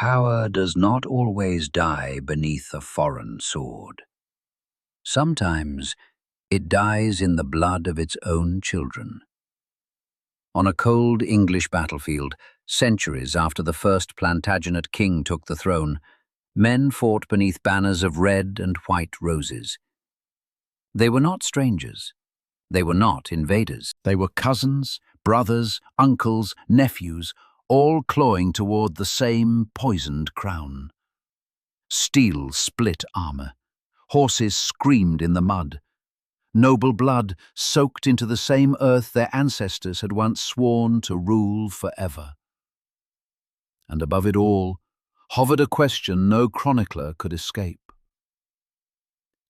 Power does not always die beneath a foreign sword. Sometimes it dies in the blood of its own children. On a cold English battlefield, centuries after the first Plantagenet king took the throne, men fought beneath banners of red and white roses. They were not strangers. They were not invaders. They were cousins, brothers, uncles, nephews, all clawing toward the same poisoned crown. Steel split armor. Horses screamed in the mud. Noble blood soaked into the same earth their ancestors had once sworn to rule forever. And above it all hovered a question no chronicler could escape.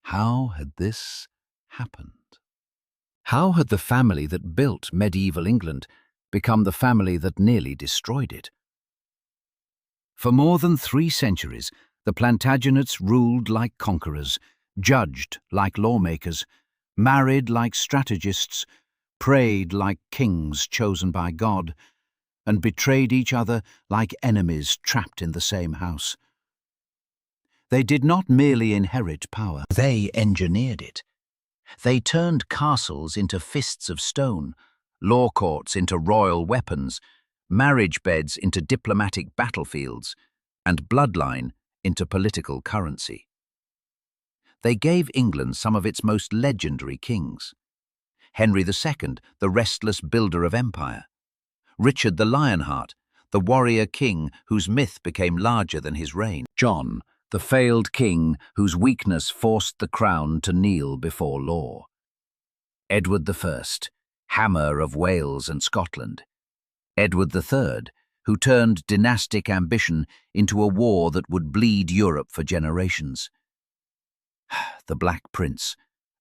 How had this happened? How had the family that built medieval England become the family that nearly destroyed it? For more than 3 centuries, the Plantagenets ruled like conquerors, judged like lawmakers, married like strategists, prayed like kings chosen by God, and betrayed each other like enemies trapped in the same house. They did not merely inherit power, they engineered it. They turned castles into fists of stone, law courts into royal weapons, marriage beds into diplomatic battlefields, and bloodline into political currency. They gave England some of its most legendary kings. Henry II, the restless builder of empire. Richard the Lionheart, the warrior king whose myth became larger than his reign. John, the failed king whose weakness forced the crown to kneel before law. Edward I, hammer of Wales and Scotland. Edward III, who turned dynastic ambition into a war that would bleed Europe for generations. The Black Prince,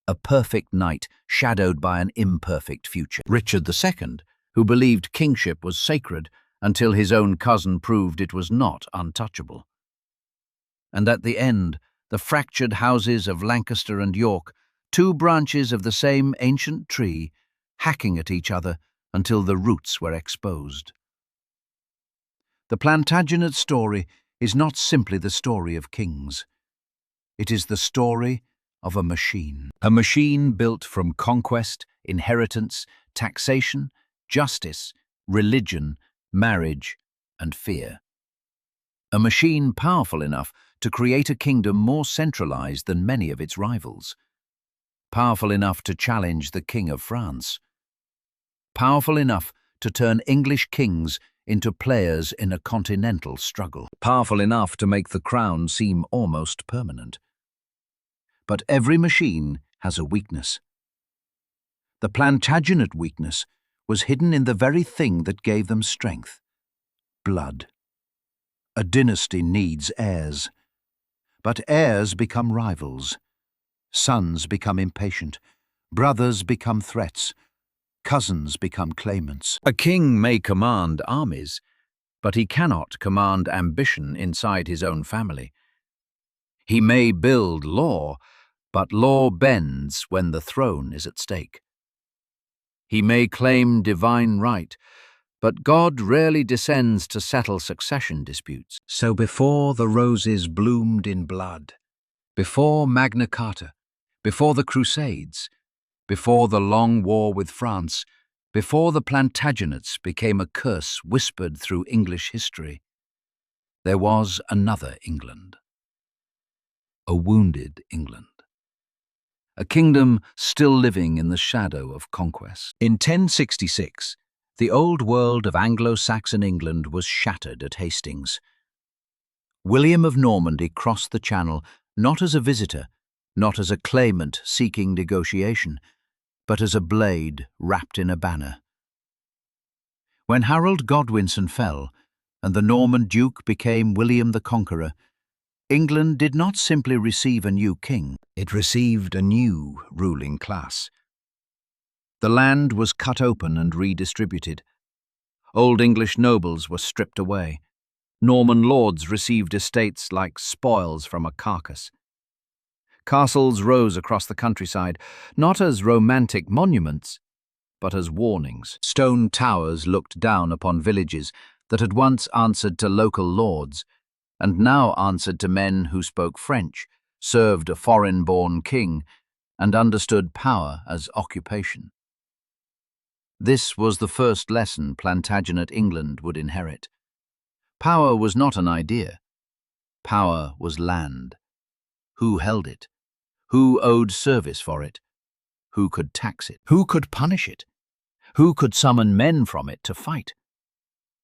a perfect knight shadowed by an imperfect future. Richard II, who believed kingship was sacred until his own cousin proved it was not untouchable. And at the end, the fractured houses of Lancaster and York, 2 branches of the same ancient tree, hacking at each other until the roots were exposed. The Plantagenet story is not simply the story of kings. It is the story of a machine built from conquest, inheritance, taxation, justice, religion, marriage, and fear. A machine powerful enough to create a kingdom more centralized than many of its rivals. Powerful enough to challenge the King of France. Powerful enough to turn English kings into players in a continental struggle. Powerful enough to make the crown seem almost permanent. But every machine has a weakness. The Plantagenet weakness was hidden in the very thing that gave them strength: blood. A dynasty needs heirs. But heirs become rivals. Sons become impatient. Brothers become threats. Cousins become claimants. A king may command armies, but he cannot command ambition inside his own family. He may build law, but law bends when the throne is at stake. He may claim divine right, but God rarely descends to settle succession disputes. So before the roses bloomed in blood, before Magna Carta, before the Crusades, before the long war with France, before the Plantagenets became a curse whispered through English history, there was another England. A wounded England. A kingdom still living in the shadow of conquest. In 1066, the old world of Anglo-Saxon England was shattered at Hastings. William of Normandy crossed the Channel not as a visitor, not as a claimant seeking negotiation, but as a blade wrapped in a banner. When Harold Godwinson fell, and the Norman Duke became William the Conqueror, England did not simply receive a new king, it received a new ruling class. The land was cut open and redistributed. Old English nobles were stripped away. Norman lords received estates like spoils from a carcass. Castles rose across the countryside, not as romantic monuments, but as warnings. Stone towers looked down upon villages that had once answered to local lords, and now answered to men who spoke French, served a foreign-born king, and understood power as occupation. This was the first lesson Plantagenet England would inherit. Power was not an idea. Power was land. Who held it? Who owed service for it? Who could tax it? Who could punish it? Who could summon men from it to fight?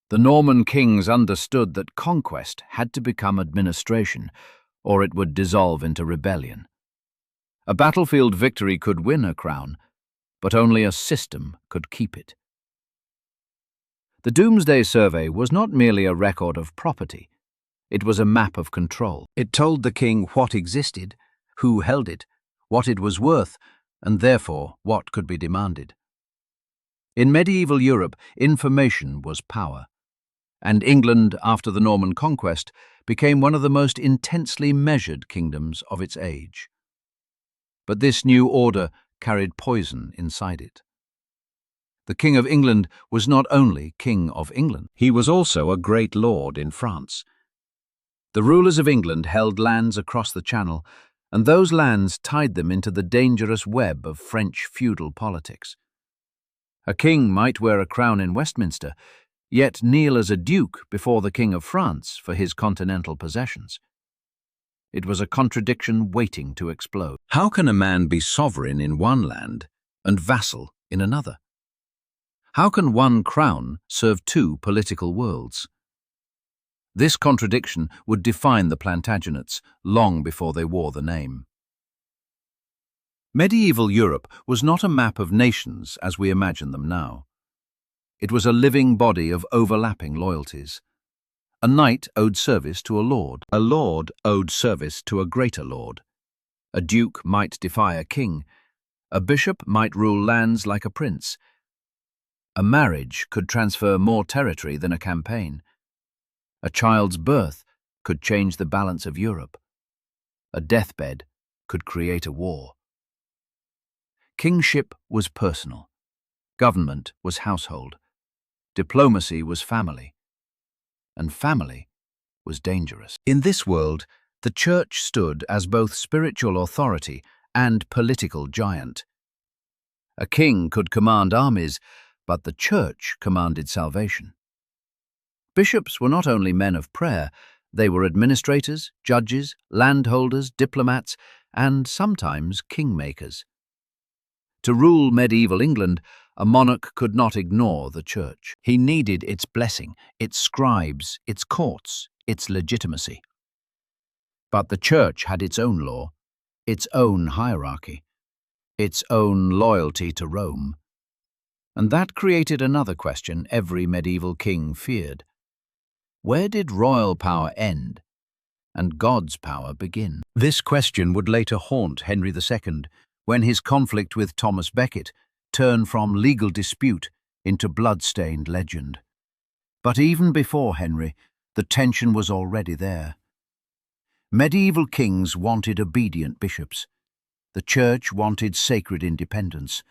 The Norman kings understood that conquest had to become administration, or it would dissolve into rebellion. A battlefield victory could win a crown, but only a system could keep it. The Doomsday Survey was not merely a record of property. It was a map of control. It told the king what existed, who held it, what it was worth, and therefore what could be demanded. In medieval Europe, information was power, and England, after the Norman conquest, became one of the most intensely measured kingdoms of its age. But this new order carried poison inside it. The King of England was not only King of England, he was also a great lord in France. The rulers of England held lands across the Channel, and those lands tied them into the dangerous web of French feudal politics. A king might wear a crown in Westminster, yet kneel as a duke before the King of France for his continental possessions. It was a contradiction waiting to explode. How can a man be sovereign in one land and vassal in another? How can one crown serve two political worlds? This contradiction would define the Plantagenets long before they wore the name. Medieval Europe was not a map of nations as we imagine them now. It was a living body of overlapping loyalties. A knight owed service to a lord owed service to a greater lord. A duke might defy a king. A bishop might rule lands like a prince. A marriage could transfer more territory than a campaign. A child's birth could change the balance of Europe. A deathbed could create a war. Kingship was personal. Government was household. Diplomacy was family. And family was dangerous. In this world, the church stood as both spiritual authority and political giant. A king could command armies, but the church commanded salvation. Bishops were not only men of prayer, they were administrators, judges, landholders, diplomats, and sometimes kingmakers. To rule medieval England, a monarch could not ignore the church. He needed its blessing, its scribes, its courts, its legitimacy. But the church had its own law, its own hierarchy, its own loyalty to Rome. And that created another question every medieval king feared. Where did royal power end and God's power begin? This question would later haunt Henry II when his conflict with Thomas Becket turned from legal dispute into blood-stained legend. But even before Henry, the tension was already there. Medieval kings wanted obedient bishops. The church wanted sacred independence.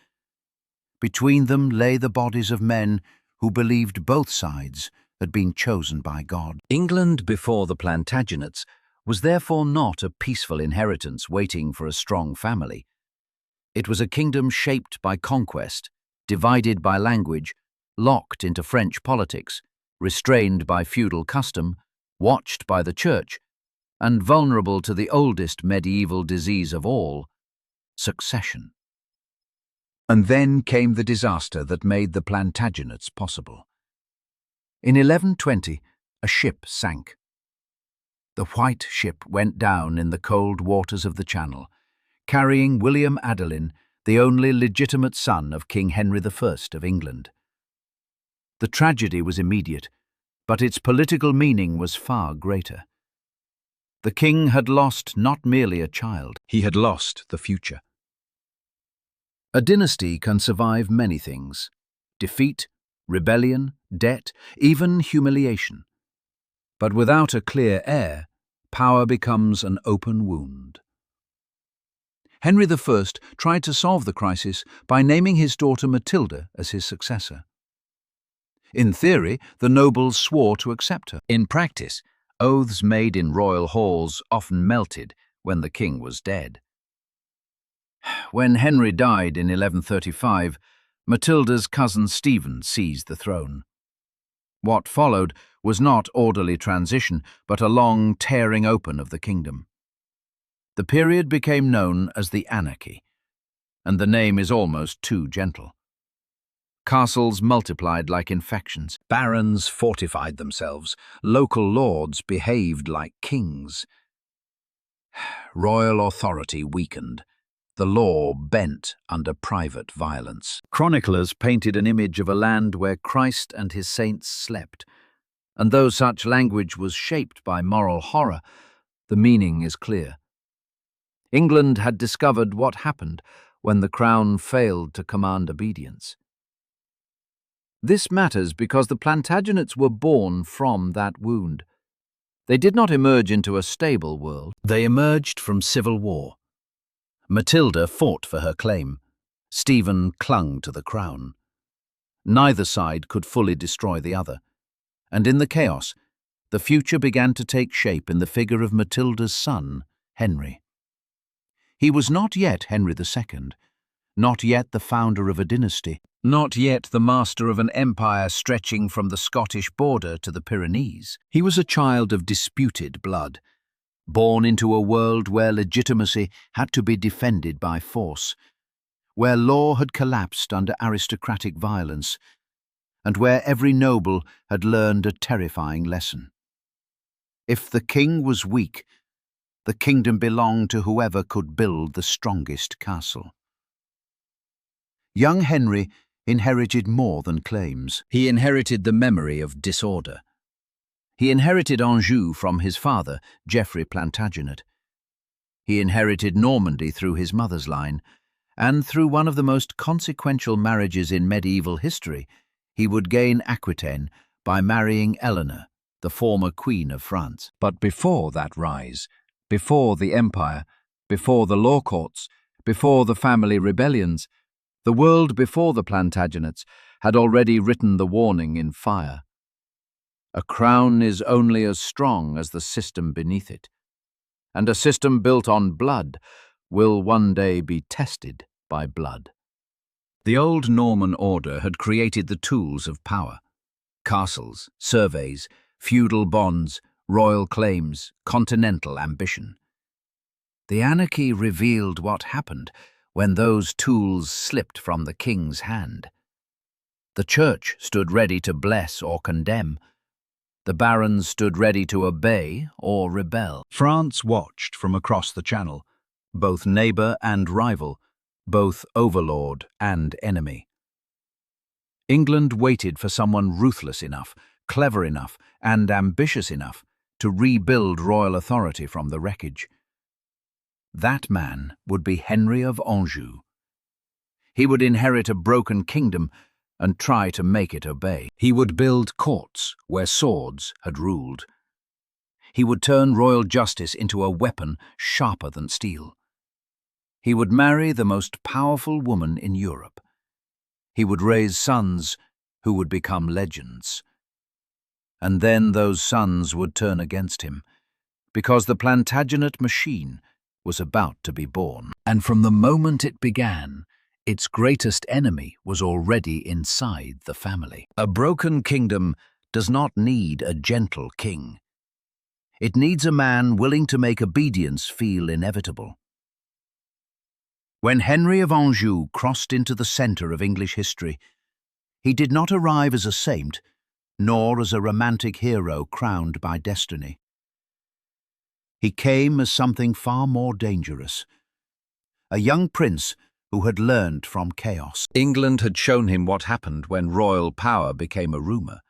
Between them lay the bodies of men who believed both sides had been chosen by God. England before the Plantagenets was therefore not a peaceful inheritance waiting for a strong family. It was a kingdom shaped by conquest, divided by language, locked into French politics, restrained by feudal custom, watched by the church, and vulnerable to the oldest medieval disease of all, succession. And then came the disaster that made the Plantagenets possible. In 1120, a ship sank. The White Ship went down in the cold waters of the Channel, carrying William Adelin, the only legitimate son of King Henry I of England. The tragedy was immediate, but its political meaning was far greater. The king had lost not merely a child, he had lost the future. A dynasty can survive many things: defeat, rebellion, debt, even humiliation. But without a clear heir, power becomes an open wound. Henry I tried to solve the crisis by naming his daughter Matilda as his successor. In theory, the nobles swore to accept her. In practice, Oaths made in royal halls often melted when the king was dead. When Henry died in 1135, Matilda's cousin Stephen seized the throne. What followed was not orderly transition, but a long tearing open of the kingdom. The period became known as the Anarchy, and the name is almost too gentle. Castles multiplied like infections. Barons fortified themselves. Local lords behaved like kings. Royal authority weakened. The law bent under private violence. Chroniclers painted an image of a land where Christ and his saints slept, and though such language was shaped by moral horror, the meaning is clear. England had discovered what happened when the crown failed to command obedience. This matters because the Plantagenets were born from that wound. They did not emerge into a stable world. They emerged from civil war. Matilda fought for her claim. Stephen clung to the crown. Neither side could fully destroy the other. And in the chaos, the future began to take shape in the figure of Matilda's son, Henry. He was not yet Henry II, not yet the founder of a dynasty, not yet the master of an empire stretching from the Scottish border to the Pyrenees. He was a child of disputed blood, born into a world where legitimacy had to be defended by force, where law had collapsed under aristocratic violence, and where every noble had learned a terrifying lesson. If the king was weak, the kingdom belonged to whoever could build the strongest castle. Young Henry inherited more than claims. He inherited the memory of disorder. He inherited Anjou from his father, Geoffrey Plantagenet. He inherited Normandy through his mother's line, and through one of the most consequential marriages in medieval history, he would gain Aquitaine by marrying Eleanor, the former Queen of France. But before that rise, before the empire, before the law courts, before the family rebellions, the world before the Plantagenets had already written the warning in fire. A crown is only as strong as the system beneath it, and a system built on blood will one day be tested by blood. The old Norman order had created the tools of power: castles, surveys, feudal bonds, royal claims, continental ambition. The anarchy revealed what happened when those tools slipped from the king's hand. The church stood ready to bless or condemn. The barons stood ready to obey or rebel. France watched from across the Channel, both neighbor and rival, both overlord and enemy. England waited for someone ruthless enough, clever enough, and ambitious enough to rebuild royal authority from the wreckage. That man would be Henry of Anjou. He would inherit a broken kingdom and try to make it obey. He would build courts where swords had ruled. He would turn royal justice into a weapon sharper than steel. He would marry the most powerful woman in Europe. He would raise sons who would become legends. And then those sons would turn against him, because the Plantagenet machine was about to be born. And from the moment it began, its greatest enemy was already inside the family. A broken kingdom does not need a gentle king. It needs a man willing to make obedience feel inevitable. When Henry of Anjou crossed into the center of English history, he did not arrive as a saint, nor as a romantic hero crowned by destiny. He came as something far more dangerous, a young prince who had learned from chaos. England had shown him what happened when royal power became a rumor.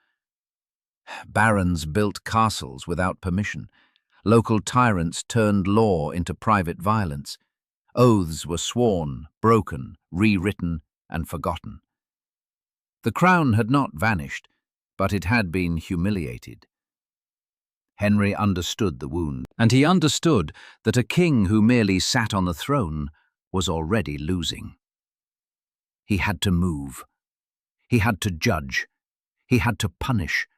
Barons built castles without permission. Local tyrants turned law into private violence. Oaths were sworn, broken, rewritten, and forgotten. The crown had not vanished, but it had been humiliated. Henry understood the wound, and he understood that a king who merely sat on the throne was already losing. He had to move. He had to judge. He had to punish.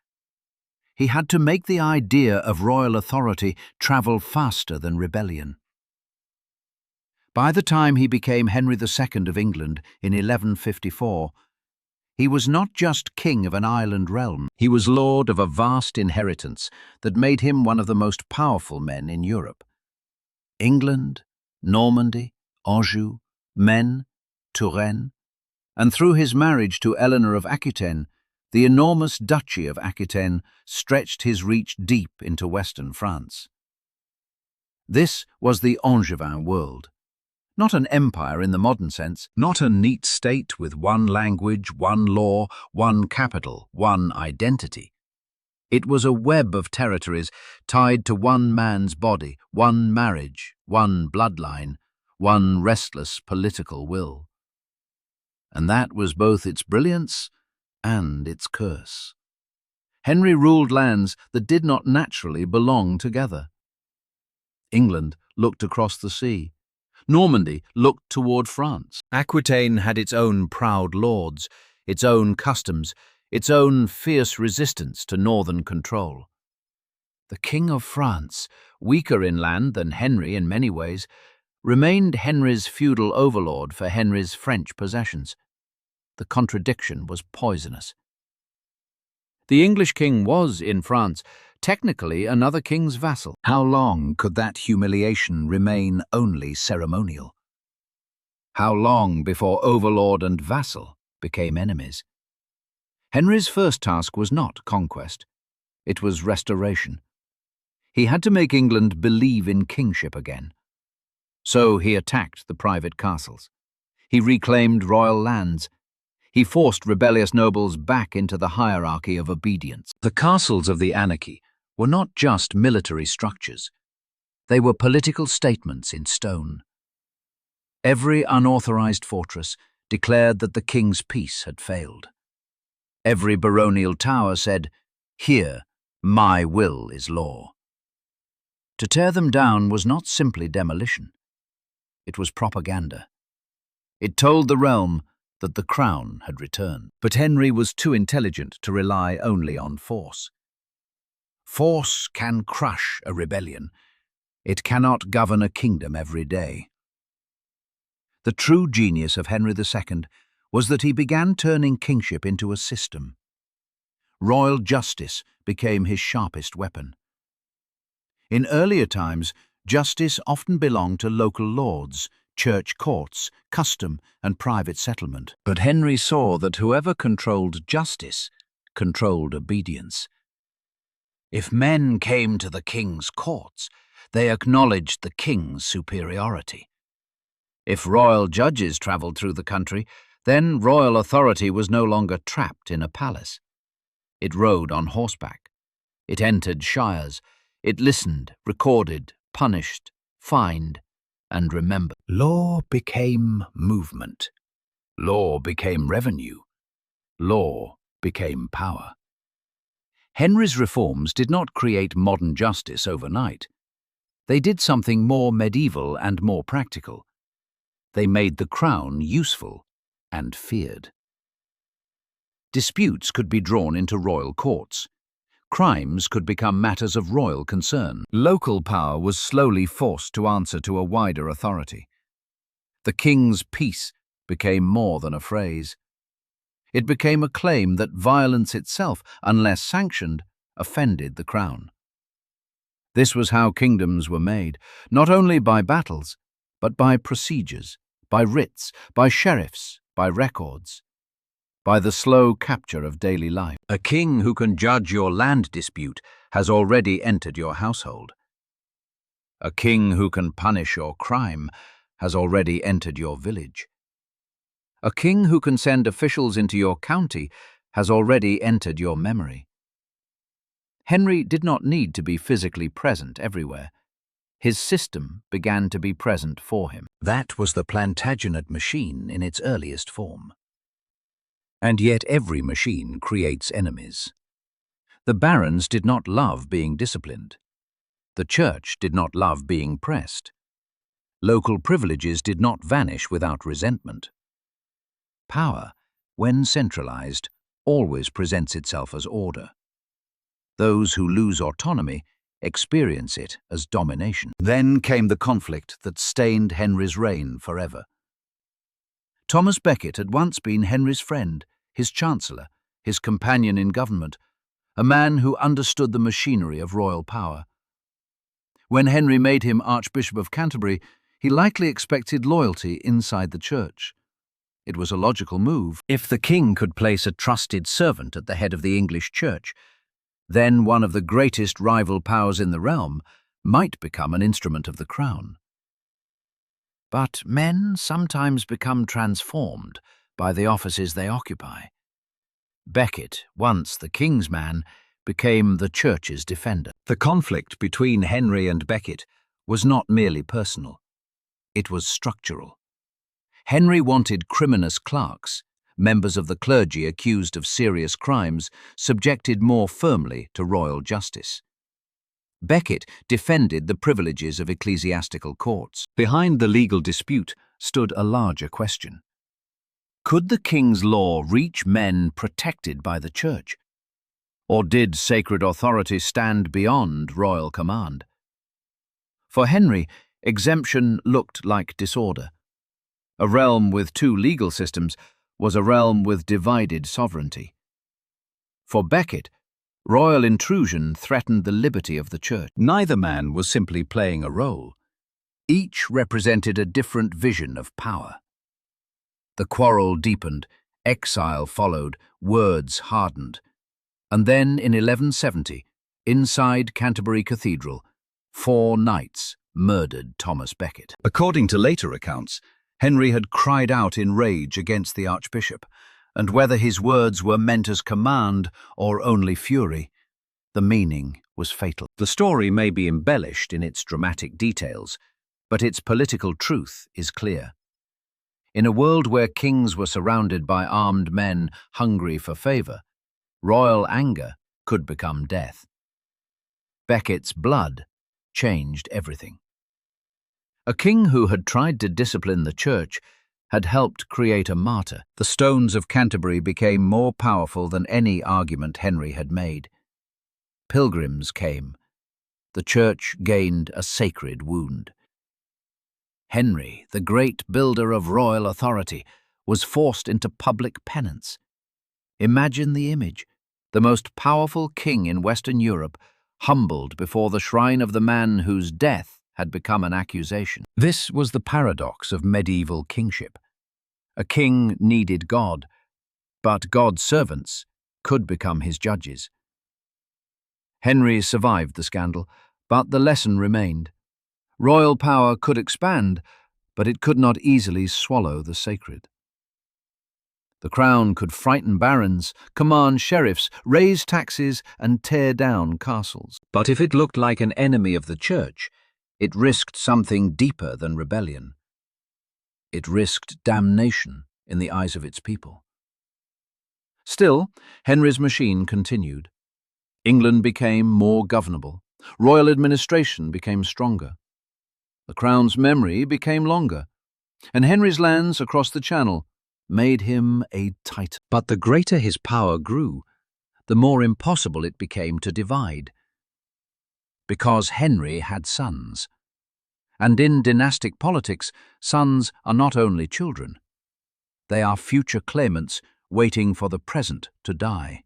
He had to make the idea of royal authority travel faster than rebellion. By the time he became Henry II of England in 1154, he was not just king of an island realm, he was lord of a vast inheritance that made him one of the most powerful men in Europe. England, Normandy, Anjou, Maine, Touraine, and through his marriage to Eleanor of Aquitaine, the enormous Duchy of Aquitaine stretched his reach deep into western France. This was the Angevin world. Not an empire in the modern sense, not a neat state with one language, one law, one capital, one identity. It was a web of territories tied to one man's body, one marriage, one bloodline, one restless political will. And that was both its brilliance and its curse. Henry ruled lands that did not naturally belong together. England looked across the sea. Normandy looked toward France. Aquitaine had its own proud lords, its own customs, its own fierce resistance to northern control. The King of France, weaker in land than Henry in many ways, remained Henry's feudal overlord for Henry's French possessions. The contradiction was poisonous. The English king was, in France, technically another king's vassal. How long could that humiliation remain only ceremonial? How long before overlord and vassal became enemies? Henry's first task was not conquest. It was restoration. He had to make England believe in kingship again. So he attacked the private castles. He reclaimed royal lands. He forced rebellious nobles back into the hierarchy of obedience. The castles of the anarchy were not just military structures. They were political statements in stone. Every unauthorized fortress declared that the king's peace had failed. Every baronial tower said, "Here, my will is law." To tear them down was not simply demolition. It was propaganda. It told the realm that the crown had returned. But Henry was too intelligent to rely only on force. Force can crush a rebellion. It cannot govern a kingdom every day. The true genius of Henry II was that he began turning kingship into a system. Royal justice became his sharpest weapon. In earlier times, justice often belonged to local lords, church courts, custom, and private settlement. But Henry saw that whoever controlled justice controlled obedience. If men came to the king's courts, they acknowledged the king's superiority. If royal judges travelled through the country, then royal authority was no longer trapped in a palace. It rode on horseback. It entered shires. It listened, recorded, punished, fined, and remembered. Law became movement. Law became revenue. Law became power. Henry's reforms did not create modern justice overnight. They did something more medieval and more practical. They made the crown useful and feared. Disputes could be drawn into royal courts. Crimes could become matters of royal concern. Local power was slowly forced to answer to a wider authority. The king's peace became more than a phrase. It became a claim that violence itself, unless sanctioned, offended the crown. This was how kingdoms were made, not only by battles, but by procedures, by writs, by sheriffs, by records, by the slow capture of daily life. A king who can judge your land dispute has already entered your household. A king who can punish your crime has already entered your village. A king who can send officials into your county has already entered your memory. Henry did not need to be physically present everywhere. His system began to be present for him. That was the Plantagenet machine in its earliest form. And yet every machine creates enemies. The barons did not love being disciplined. The church did not love being pressed. Local privileges did not vanish without resentment. Power, when centralized, always presents itself as order. Those who lose autonomy experience it as domination. Then came the conflict that stained Henry's reign forever. Thomas Becket had once been Henry's friend, his chancellor, his companion in government, a man who understood the machinery of royal power. When Henry made him Archbishop of Canterbury, he likely expected loyalty inside the church. It was a logical move. If the king could place a trusted servant at the head of the English church, then one of the greatest rival powers in the realm might become an instrument of the crown. But men sometimes become transformed by the offices they occupy. Becket, once the king's man, became the church's defender. The conflict between Henry and Becket was not merely personal. It was structural. Henry wanted criminous clerks, members of the clergy accused of serious crimes, subjected more firmly to royal justice. Becket defended the privileges of ecclesiastical courts. Behind the legal dispute stood a larger question. Could the king's law reach men protected by the church? Or did sacred authority stand beyond royal command? For Henry, exemption looked like disorder. A realm with two legal systems was a realm with divided sovereignty. For Becket, royal intrusion threatened the liberty of the church. Neither man was simply playing a role. Each represented a different vision of power. The quarrel deepened, exile followed, words hardened. And then in 1170, inside Canterbury Cathedral, 4 knights murdered Thomas Becket. According to later accounts, Henry had cried out in rage against the archbishop, and whether his words were meant as command or only fury, the meaning was fatal. The story may be embellished in its dramatic details, but its political truth is clear. In a world where kings were surrounded by armed men hungry for favor, royal anger could become death. Becket's blood changed everything. A king who had tried to discipline the church had helped create a martyr. The stones of Canterbury became more powerful than any argument Henry had made. Pilgrims came. The church gained a sacred wound. Henry, the great builder of royal authority, was forced into public penance. Imagine the image: the most powerful king in Western Europe, humbled before the shrine of the man whose death had become an accusation. This was the paradox of medieval kingship. A king needed God, but God's servants could become his judges. Henry survived the scandal, but the lesson remained. Royal power could expand, but it could not easily swallow the sacred. The crown could frighten barons, command sheriffs, raise taxes, and tear down castles. But if it looked like an enemy of the church, it risked something deeper than rebellion. It risked damnation in the eyes of its people. Still, Henry's machine continued. England became more governable. Royal administration became stronger. The crown's memory became longer, and Henry's lands across the Channel made him a titan. But the greater his power grew, the more impossible it became to divide. Because Henry had sons. And in dynastic politics, sons are not only children. They are future claimants waiting for the present to die.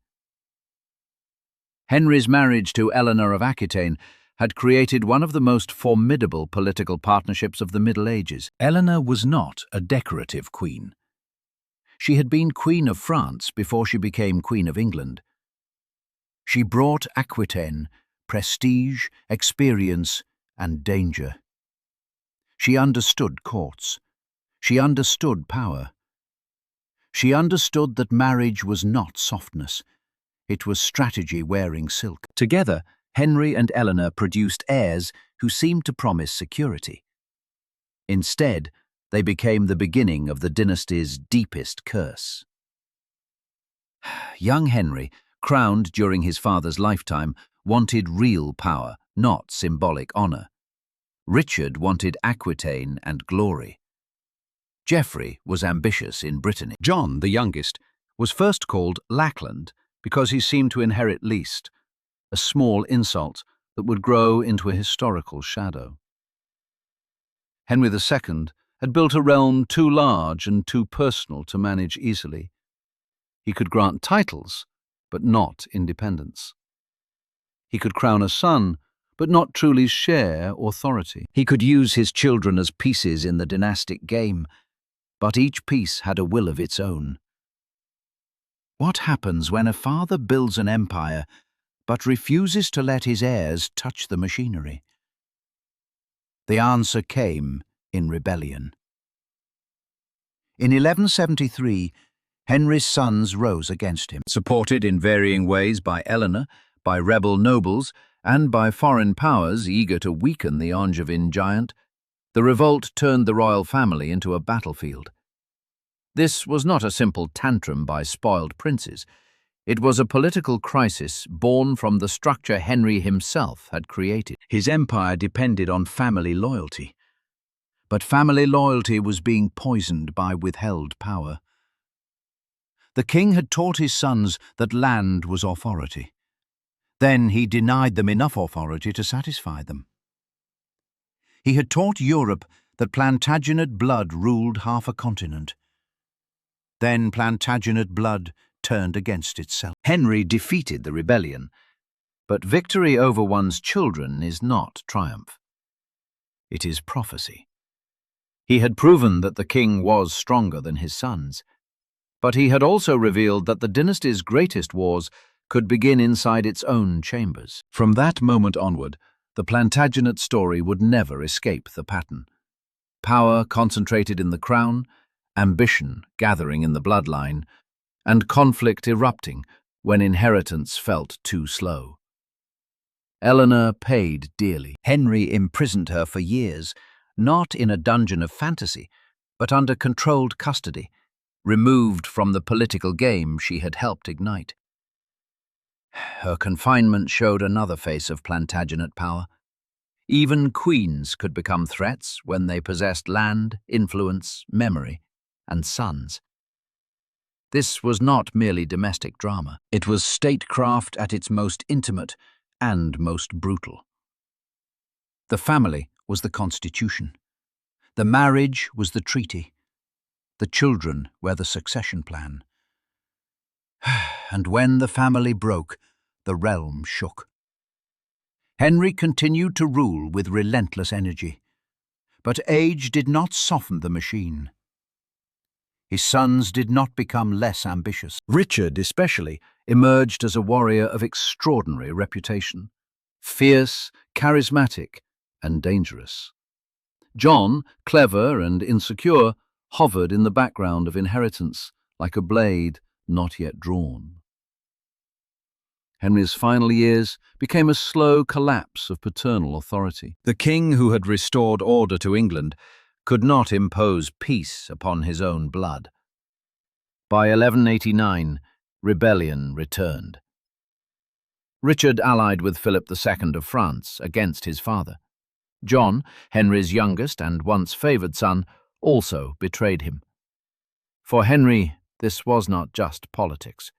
Henry's marriage to Eleanor of Aquitaine had created one of the most formidable political partnerships of the Middle Ages. Eleanor was not a decorative queen. She had been Queen of France before she became Queen of England. She brought Aquitaine prestige, experience, and danger. She understood courts. She understood power. She understood that marriage was not softness. It was strategy wearing silk. Together, Henry and Eleanor produced heirs who seemed to promise security. Instead, they became the beginning of the dynasty's deepest curse. Young Henry, crowned during his father's lifetime, wanted real power, not symbolic honor. Richard wanted Aquitaine and glory. Geoffrey was ambitious in Brittany. John, the youngest, was first called Lackland because he seemed to inherit least. a small insult that would grow into a historical shadow. Henry II had built a realm too large and too personal to manage easily. He could grant titles, but not independence. He could crown a son, but not truly share authority. He could use his children as pieces in the dynastic game, but each piece had a will of its own. What happens when a father builds an empire but refuses to let his heirs touch the machinery? The answer came in rebellion. In 1173, Henry's sons rose against him. Supported in varying ways by Eleanor, by rebel nobles, and by foreign powers eager to weaken the Angevin giant, the revolt turned the royal family into a battlefield. This was not a simple tantrum by spoiled princes. It was a political crisis born from the structure Henry himself had created. His empire depended on family loyalty. But family loyalty was being poisoned by withheld power. The king had taught his sons that land was authority. Then he denied them enough authority to satisfy them. He had taught Europe that Plantagenet blood ruled half a continent. Then Plantagenet blood turned against itself. Henry defeated the rebellion, but victory over one's children is not triumph. It is prophecy. He had proven that the king was stronger than his sons, but he had also revealed that the dynasty's greatest wars could begin inside its own chambers. From that moment onward, the Plantagenet story would never escape the pattern. Power concentrated in the crown, ambition gathering in the bloodline, and conflict erupting when inheritance felt too slow. Eleanor paid dearly. Henry imprisoned her for years, not in a dungeon of fantasy, but under controlled custody, removed from the political game she had helped ignite. Her confinement showed another face of Plantagenet power. Even queens could become threats when they possessed land, influence, memory, and sons. This was not merely domestic drama. It was statecraft at its most intimate and most brutal. The family was the constitution. The marriage was the treaty. The children were the succession plan. And when the family broke, the realm shook. Henry continued to rule with relentless energy, but age did not soften the machine. His sons did not become less ambitious. Richard, especially, emerged as a warrior of extraordinary reputation, fierce, charismatic, and dangerous. John, clever and insecure, hovered in the background of inheritance like a blade not yet drawn. Henry's final years became a slow collapse of paternal authority. The king who had restored order to England could not impose peace upon his own blood. By 1189, rebellion returned. Richard allied with Philip II of France against his father. John, Henry's youngest and once favoured son, also betrayed him. For Henry, this was not just politics.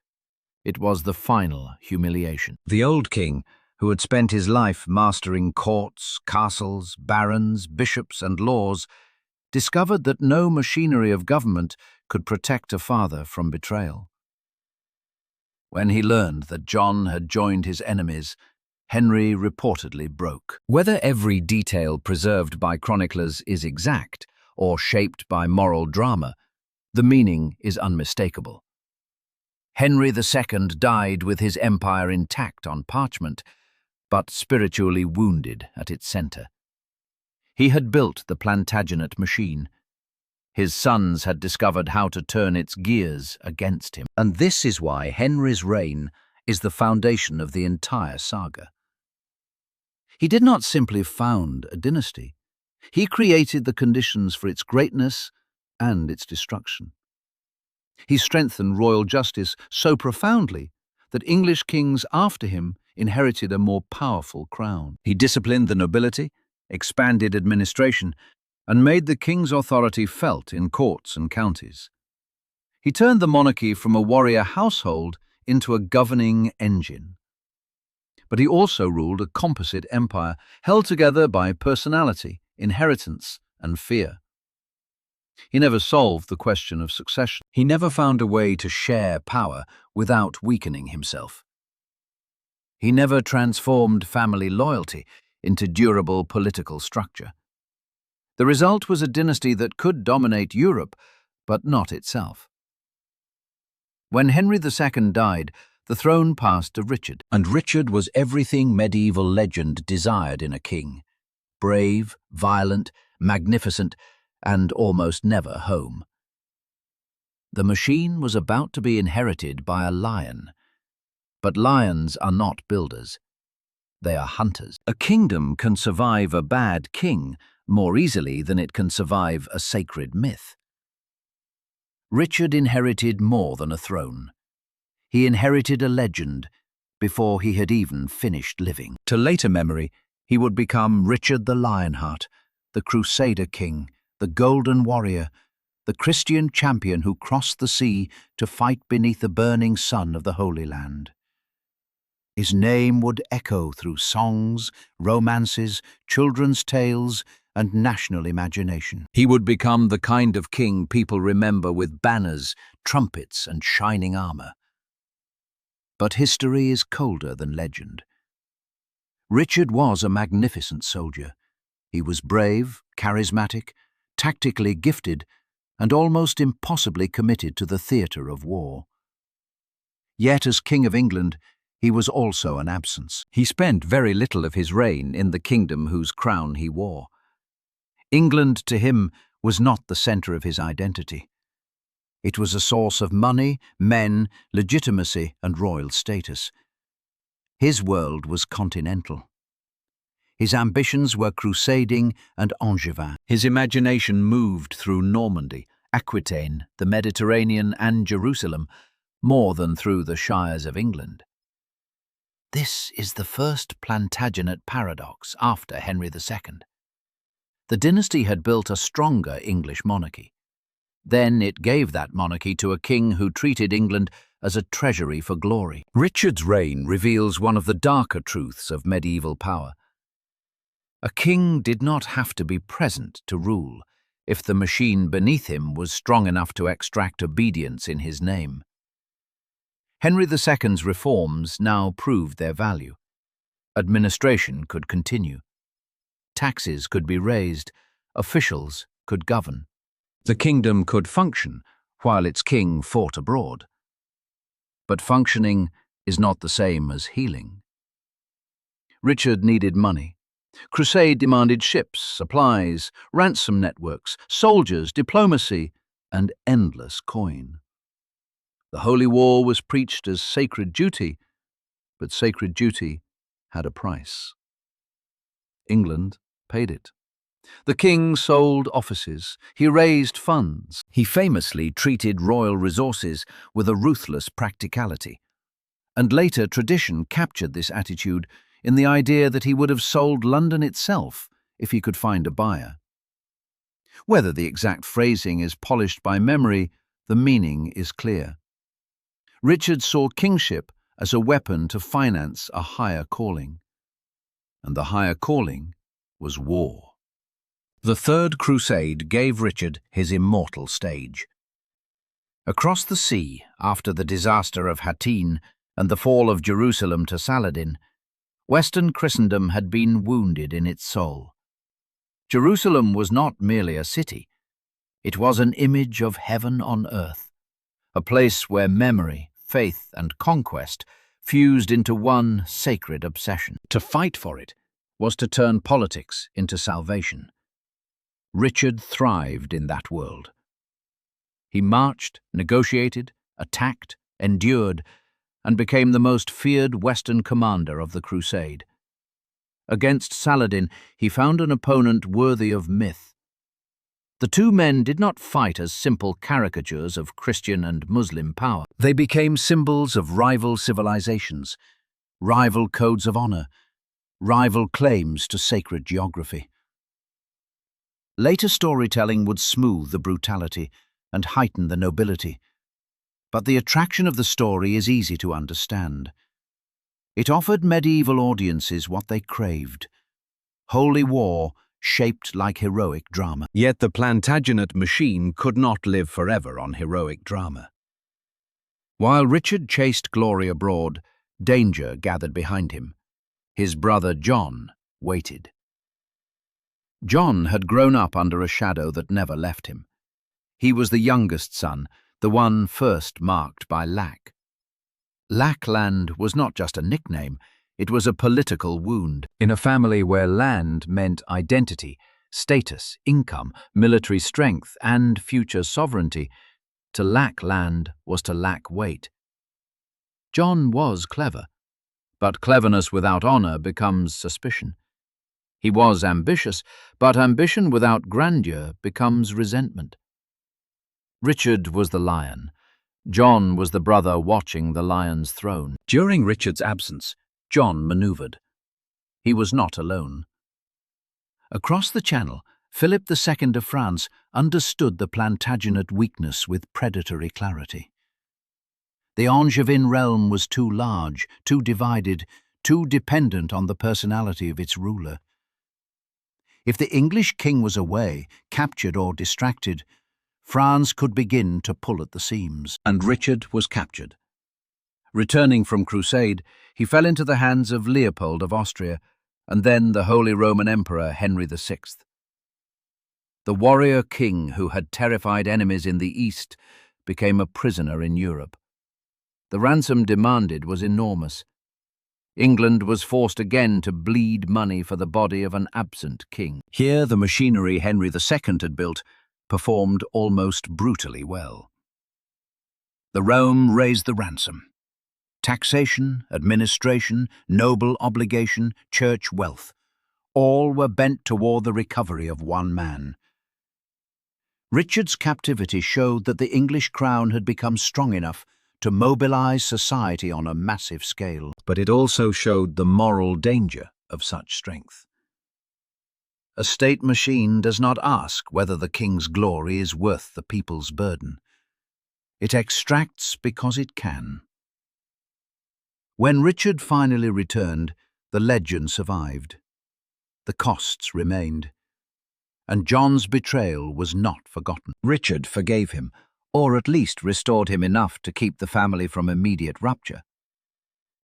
It was the final humiliation. The old king, who had spent his life mastering courts, castles, barons, bishops, and laws, discovered that no machinery of government could protect a father from betrayal. When he learned that John had joined his enemies, Henry reportedly broke. Whether every detail preserved by chroniclers is exact or shaped by moral drama, the meaning is unmistakable. Henry II died with his empire intact on parchment, but spiritually wounded at its centre. He had built the Plantagenet machine. His sons had discovered how to turn its gears against him. And this is why Henry's reign is the foundation of the entire saga. He did not simply found a dynasty. He created the conditions for its greatness and its destruction. He strengthened royal justice so profoundly that English kings after him inherited a more powerful crown. He disciplined the nobility, expanded administration, and made the king's authority felt in courts and counties. He turned the monarchy from a warrior household into a governing engine. But he also ruled a composite empire, held together by personality, inheritance, and fear. He never solved the question of succession. He never found a way to share power without weakening himself. He never transformed family loyalty into durable political structure. The result was a dynasty that could dominate Europe, but not itself. When Henry II died, the throne passed to Richard, and Richard was everything medieval legend desired in a king: brave, violent, magnificent, and almost never home. The machine was about to be inherited by a lion. But lions are not builders. They are hunters. A kingdom can survive a bad king more easily than it can survive a sacred myth. Richard inherited more than a throne. He inherited a legend before he had even finished living. To later memory, he would become Richard the Lionheart, the Crusader king, the Golden Warrior, the Christian champion who crossed the sea to fight beneath the burning sun of the Holy Land. His name would echo through songs, romances, children's tales, and national imagination. He would become the kind of king people remember with banners, trumpets, and shining armor. But history is colder than legend. Richard was a magnificent soldier. He was brave, charismatic, tactically gifted, and almost impossibly committed to the theatre of war. Yet as King of England, he was also an absence. He spent very little of his reign in the kingdom whose crown he wore. England, to him, was not the centre of his identity. It was a source of money, men, legitimacy, and royal status. His world was continental. His ambitions were crusading and Angevin. His imagination moved through Normandy, Aquitaine, the Mediterranean, and Jerusalem, more than through the shires of England. This is the first Plantagenet paradox after Henry II. The dynasty had built a stronger English monarchy. Then it gave that monarchy to a king who treated England as a treasury for glory. Richard's reign reveals one of the darker truths of medieval power. A king did not have to be present to rule if the machine beneath him was strong enough to extract obedience in his name. Henry II's reforms now proved their value. Administration could continue. Taxes could be raised. Officials could govern. The kingdom could function while its king fought abroad. But functioning is not the same as healing. Richard needed money. Crusade demanded ships, supplies, ransom networks, soldiers, diplomacy, and endless coin. The Holy War was preached as sacred duty, but sacred duty had a price. England paid it. The king sold offices. He raised funds. He famously treated royal resources with a ruthless practicality. And later tradition captured this attitude in the idea that he would have sold London itself if he could find a buyer. Whether the exact phrasing is polished by memory, the meaning is clear. Richard saw kingship as a weapon to finance a higher calling. And the higher calling was war. The Third Crusade gave Richard his immortal stage. Across the sea, after the disaster of Hattin and the fall of Jerusalem to Saladin, Western Christendom had been wounded in its soul. Jerusalem was not merely a city. It was an image of heaven on earth, a place where memory, faith, and conquest fused into one sacred obsession. To fight for it was to turn politics into salvation. Richard thrived in that world. He marched, negotiated, attacked, endured, and became the most feared Western commander of the crusade. Against Saladin, he found an opponent worthy of myth. The two men did not fight as simple caricatures of Christian and Muslim power. They became symbols of rival civilizations, rival codes of honor, rival claims to sacred geography. Later storytelling would smooth the brutality and heighten the nobility, but the attraction of the story is easy to understand. It offered medieval audiences what they craved: holy war shaped like heroic drama. Yet the Plantagenet machine could not live forever on heroic drama. While Richard chased glory abroad, danger gathered behind him. His brother John waited. John had grown up under a shadow that never left him. He was the youngest son, the one first marked by lack. Lackland was not just a nickname, it was a political wound. In a family where land meant identity, status, income, military strength, and future sovereignty, to lack land was to lack weight. John was clever, but cleverness without honor becomes suspicion. He was ambitious, but ambition without grandeur becomes resentment. Richard was the lion. John was the brother watching the lion's throne. During Richard's absence, John maneuvered. He was not alone. Across the Channel, Philip II of France understood the Plantagenet weakness with predatory clarity. The Angevin realm was too large, too divided, too dependent on the personality of its ruler. If the English king was away, captured or distracted, France could begin to pull at the seams. And Richard was captured. Returning from crusade, he fell into the hands of Leopold of Austria, and then the Holy Roman Emperor Henry VI. The warrior king who had terrified enemies in the East became a prisoner in Europe. The ransom demanded was enormous. England was forced again to bleed money for the body of an absent king. Here the machinery Henry II had built performed almost brutally well. The realm raised the ransom. Taxation, administration, noble obligation, church wealth, all were bent toward the recovery of one man. Richard's captivity showed that the English crown had become strong enough to mobilize society on a massive scale. But it also showed the moral danger of such strength. A state machine does not ask whether the king's glory is worth the people's burden. It extracts because it can. When Richard finally returned, the legend survived. The costs remained. And John's betrayal was not forgotten. Richard forgave him, or at least restored him enough to keep the family from immediate rupture.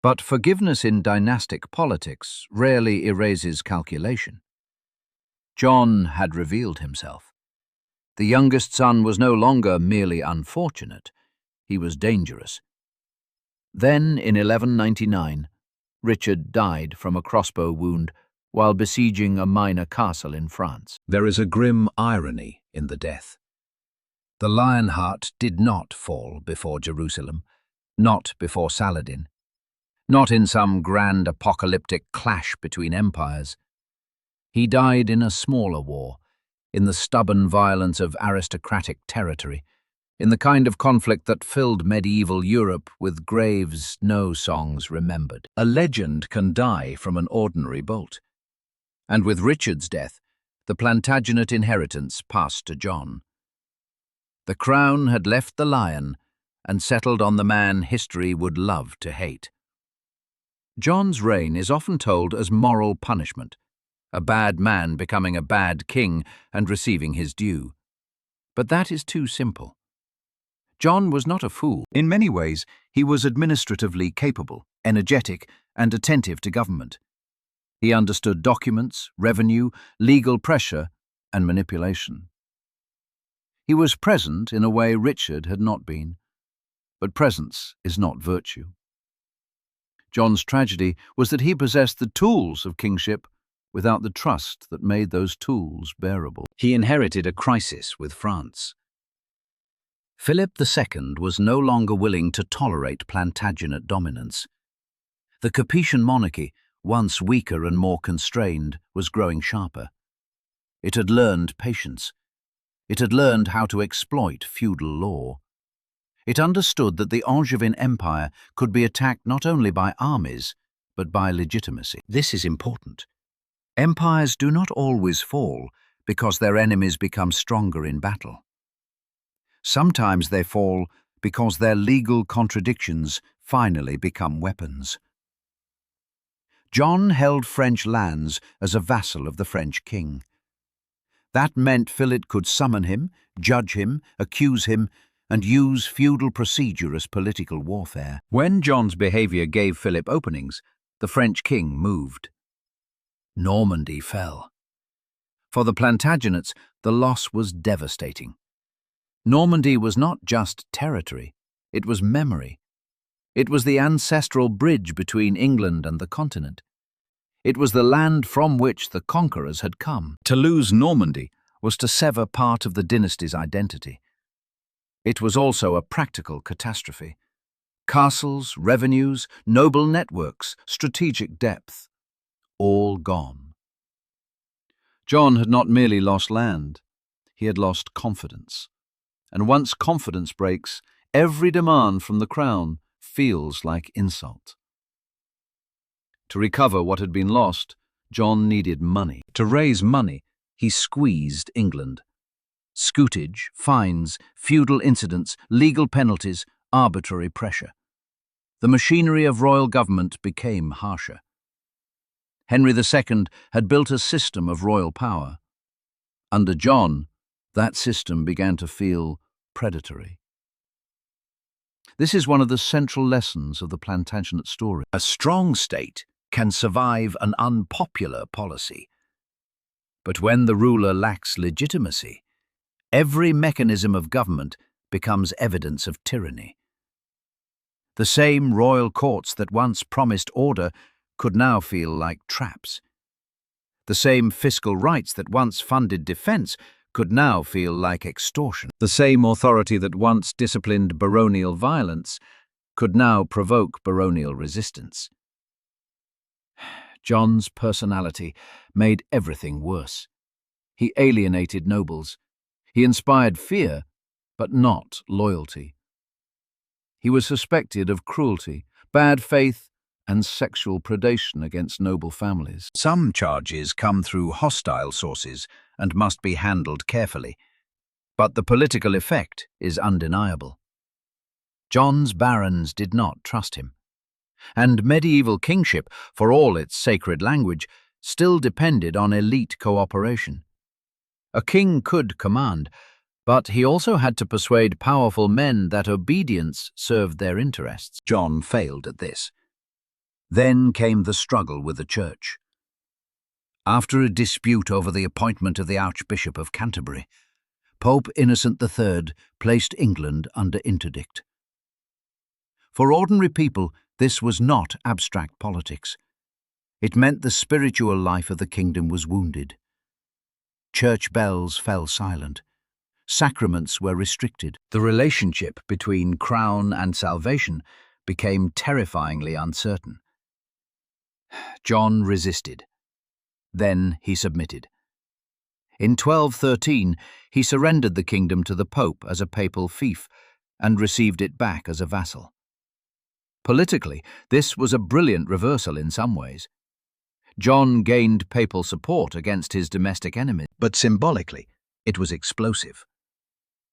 But forgiveness in dynastic politics rarely erases calculation. John had revealed himself. The youngest son was no longer merely unfortunate, he was dangerous. Then, in 1199, Richard died from a crossbow wound while besieging a minor castle in France. There is a grim irony in the death. The Lionheart did not fall before Jerusalem, not before Saladin, not in some grand apocalyptic clash between empires. He died in a smaller war, in the stubborn violence of aristocratic territory, in the kind of conflict that filled medieval Europe with graves no songs remembered. A legend can die from an ordinary bolt. And with Richard's death, the Plantagenet inheritance passed to John. The crown had left the lion and settled on the man history would love to hate. John's reign is often told as moral punishment, a bad man becoming a bad king and receiving his due. But that is too simple. John was not a fool. In many ways, he was administratively capable, energetic, and attentive to government. He understood documents, revenue, legal pressure, and manipulation. He was present in a way Richard had not been, but presence is not virtue. John's tragedy was that he possessed the tools of kingship without the trust that made those tools bearable. He inherited a crisis with France. Philip II was no longer willing to tolerate Plantagenet dominance. The Capetian monarchy, once weaker and more constrained, was growing sharper. It had learned patience. It had learned how to exploit feudal law. It understood that the Angevin Empire could be attacked not only by armies, but by legitimacy. This is important. Empires do not always fall because their enemies become stronger in battle. Sometimes they fall because their legal contradictions finally become weapons. John held French lands as a vassal of the French king. That meant Philip could summon him, judge him, accuse him, and use feudal procedure as political warfare. When John's behavior gave Philip openings, the French king moved. Normandy fell. For the Plantagenets, the loss was devastating. Normandy was not just territory, it was memory. It was the ancestral bridge between England and the continent. It was the land from which the conquerors had come. To lose Normandy was to sever part of the dynasty's identity. It was also a practical catastrophe. Castles, revenues, noble networks, strategic depth, all gone. John had not merely lost land, he had lost confidence. And once confidence breaks, every demand from the crown feels like insult. To recover what had been lost, John needed money. To raise money, he squeezed England. Scutage, fines, feudal incidents, legal penalties, arbitrary pressure. The machinery of royal government became harsher. Henry II had built a system of royal power. Under John, that system began to feel predatory. This is one of the central lessons of the Plantagenet story. A strong state can survive an unpopular policy. But when the ruler lacks legitimacy, every mechanism of government becomes evidence of tyranny. The same royal courts that once promised order could now feel like traps. The same fiscal rights that once funded defense could now feel like extortion. The same authority that once disciplined baronial violence could now provoke baronial resistance. John's personality made everything worse. He alienated nobles. He inspired fear, but not loyalty. He was suspected of cruelty, bad faith, and sexual predation against noble families. Some charges come through hostile sources and must be handled carefully, but the political effect is undeniable. John's barons did not trust him, and medieval kingship, for all its sacred language, still depended on elite cooperation. A king could command, but he also had to persuade powerful men that obedience served their interests. John failed at this. Then came the struggle with the church. After a dispute over the appointment of the Archbishop of Canterbury, Pope Innocent III placed England under interdict. For ordinary people, this was not abstract politics. It meant the spiritual life of the kingdom was wounded. Church bells fell silent. Sacraments were restricted. The relationship between crown and salvation became terrifyingly uncertain. John resisted. Then he submitted. In 1213, he surrendered the kingdom to the Pope as a papal fief and received it back as a vassal. Politically, this was a brilliant reversal in some ways. John gained papal support against his domestic enemies, but symbolically, it was explosive.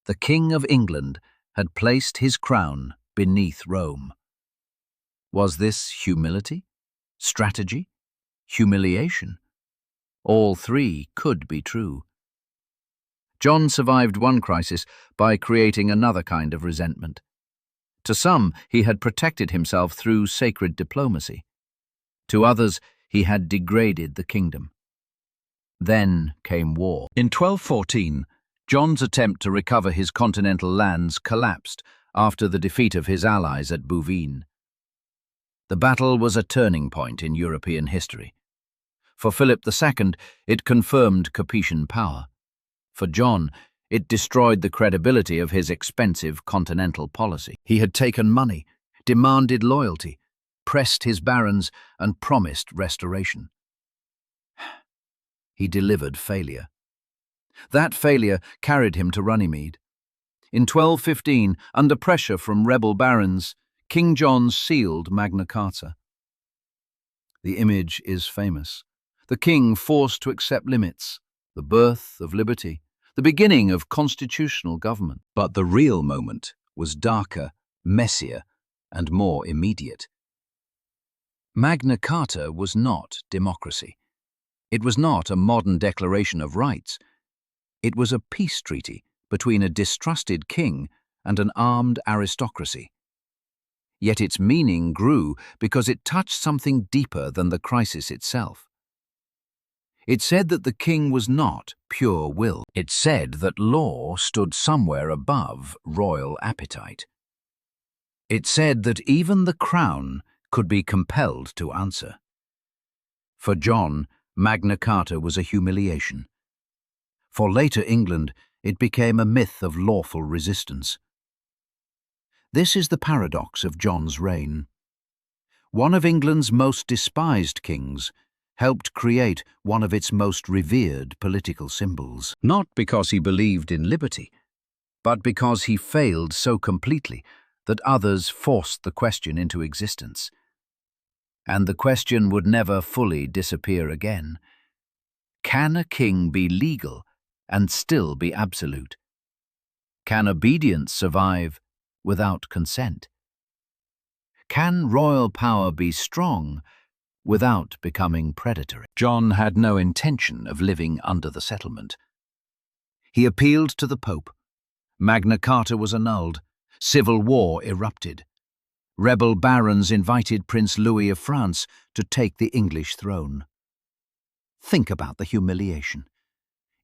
The King of England had placed his crown beneath Rome. Was this humility, strategy, humiliation? All three could be true. John survived one crisis by creating another kind of resentment. To some, he had protected himself through sacred diplomacy. To others, he had degraded the kingdom. Then came war. In 1214, John's attempt to recover his continental lands collapsed after the defeat of his allies at Bouvines. The battle was a turning point in European history. For Philip II, it confirmed Capetian power. For John, it destroyed the credibility of his expensive continental policy. He had taken money, demanded loyalty, pressed his barons, and promised restoration. He delivered failure. That failure carried him to Runnymede. In 1215, under pressure from rebel barons, King John sealed Magna Carta. The image is famous. The king forced to accept limits, the birth of liberty, the beginning of constitutional government. But the real moment was darker, messier, and more immediate. Magna Carta was not democracy. It was not a modern declaration of rights. It was a peace treaty between a distrusted king and an armed aristocracy. Yet its meaning grew because it touched something deeper than the crisis itself. It said that the king was not pure will. It said that law stood somewhere above royal appetite. It said that even the crown could be compelled to answer. For John, Magna Carta was a humiliation. For later England, it became a myth of lawful resistance. This is the paradox of John's reign. One of England's most despised kings helped create one of its most revered political symbols. Not because he believed in liberty, but because he failed so completely that others forced the question into existence. And the question would never fully disappear again. Can a king be legal and still be absolute? Can obedience survive without consent? Can royal power be strong without becoming predatory? John had no intention of living under the settlement. He appealed to the Pope. Magna Carta was annulled. Civil war erupted. Rebel barons invited Prince Louis of France to take the English throne. Think about the humiliation.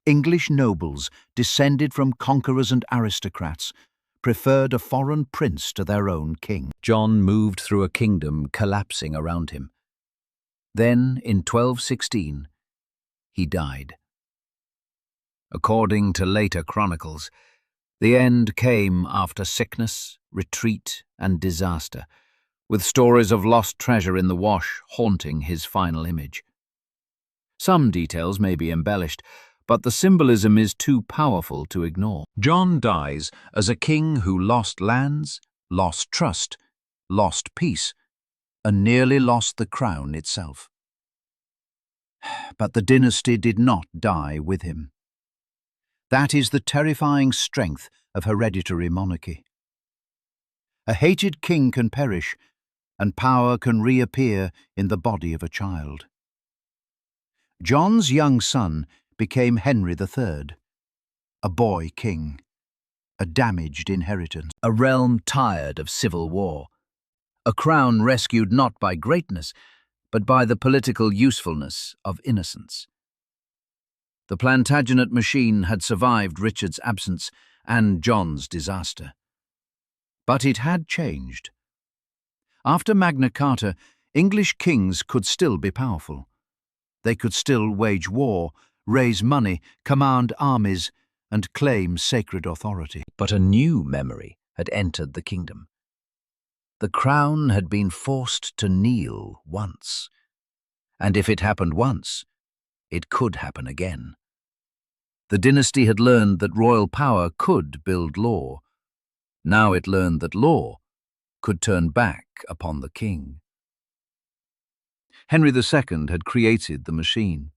English nobles, descended from conquerors and aristocrats, preferred a foreign prince to their own king. John moved through a kingdom collapsing around him. Then, in 1216, he died. According to later chronicles, the end came after sickness, retreat, and disaster, with stories of lost treasure in the wash haunting his final image. Some details may be embellished, but the symbolism is too powerful to ignore. John dies as a king who lost lands, lost trust, lost peace, and nearly lost the crown itself. But the dynasty did not die with him. That is the terrifying strength of hereditary monarchy. A hated king can perish, and power can reappear in the body of a child. John's young son became Henry III, a boy king, a damaged inheritance, a realm tired of civil war, a crown rescued not by greatness, but by the political usefulness of innocence. The Plantagenet machine had survived Richard's absence and John's disaster. But it had changed. After Magna Carta, English kings could still be powerful. They could still wage war, raise money, command armies, and claim sacred authority. But a new memory had entered the kingdom. The crown had been forced to kneel once, and if it happened once, it could happen again. The dynasty had learned that royal power could build law. Now it learned that law could turn back upon the king. Henry II had created the machine.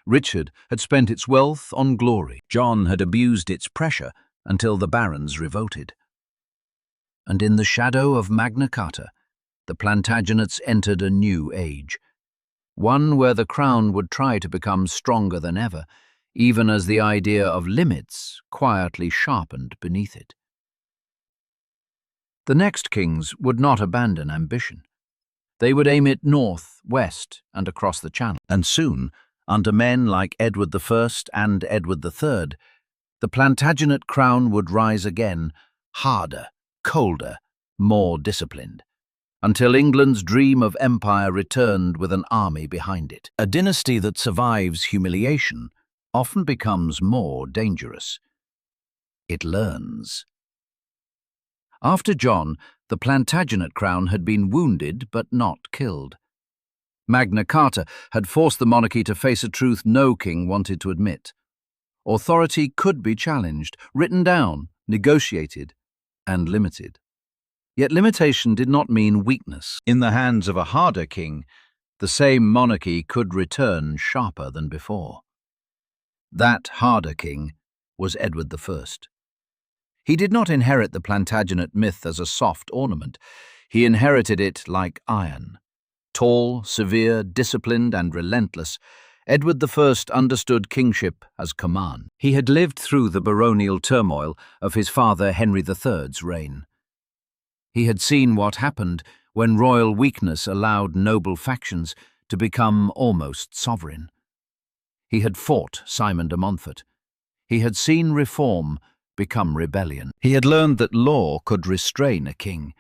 Richard had spent its wealth on glory. John had abused its pressure until the barons revolted. And in the shadow of Magna Carta, the Plantagenets entered a new age, one where the crown would try to become stronger than ever, even as the idea of limits quietly sharpened beneath it. The next kings would not abandon ambition. They would aim it north, west, and across the Channel. And soon, under men like Edward I and Edward III, the Plantagenet crown would rise again, harder, colder, more disciplined, until England's dream of empire returned with an army behind it. A dynasty that survives humiliation often becomes more dangerous. It learns. After John, the Plantagenet crown had been wounded but not killed. Magna Carta had forced the monarchy to face a truth no king wanted to admit. Authority could be challenged, written down, negotiated, and limited. Yet limitation did not mean weakness. In the hands of a harder king, the same monarchy could return sharper than before. That harder king was Edward I. He did not inherit the Plantagenet myth as a soft ornament. He inherited it like iron. Tall, severe, disciplined, and relentless, Edward I understood kingship as command. He had lived through the baronial turmoil of his father Henry III's reign. He had seen what happened when royal weakness allowed noble factions to become almost sovereign. He had fought Simon de Montfort. He had seen reform become rebellion. He had learned that law could restrain a king,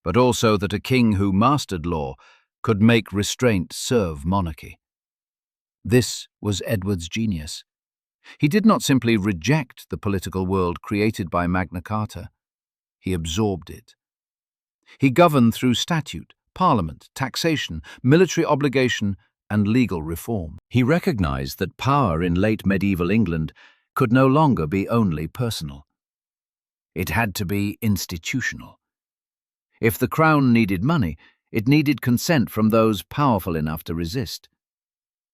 but also that a king who mastered law could make restraint serve monarchy. This was Edward's genius. He did not simply reject the political world created by Magna Carta. He absorbed it. He governed through statute, parliament, taxation, military obligation, and legal reform. He recognized that power in late medieval England could no longer be only personal. It had to be institutional. If the crown needed money, it needed consent from those powerful enough to resist.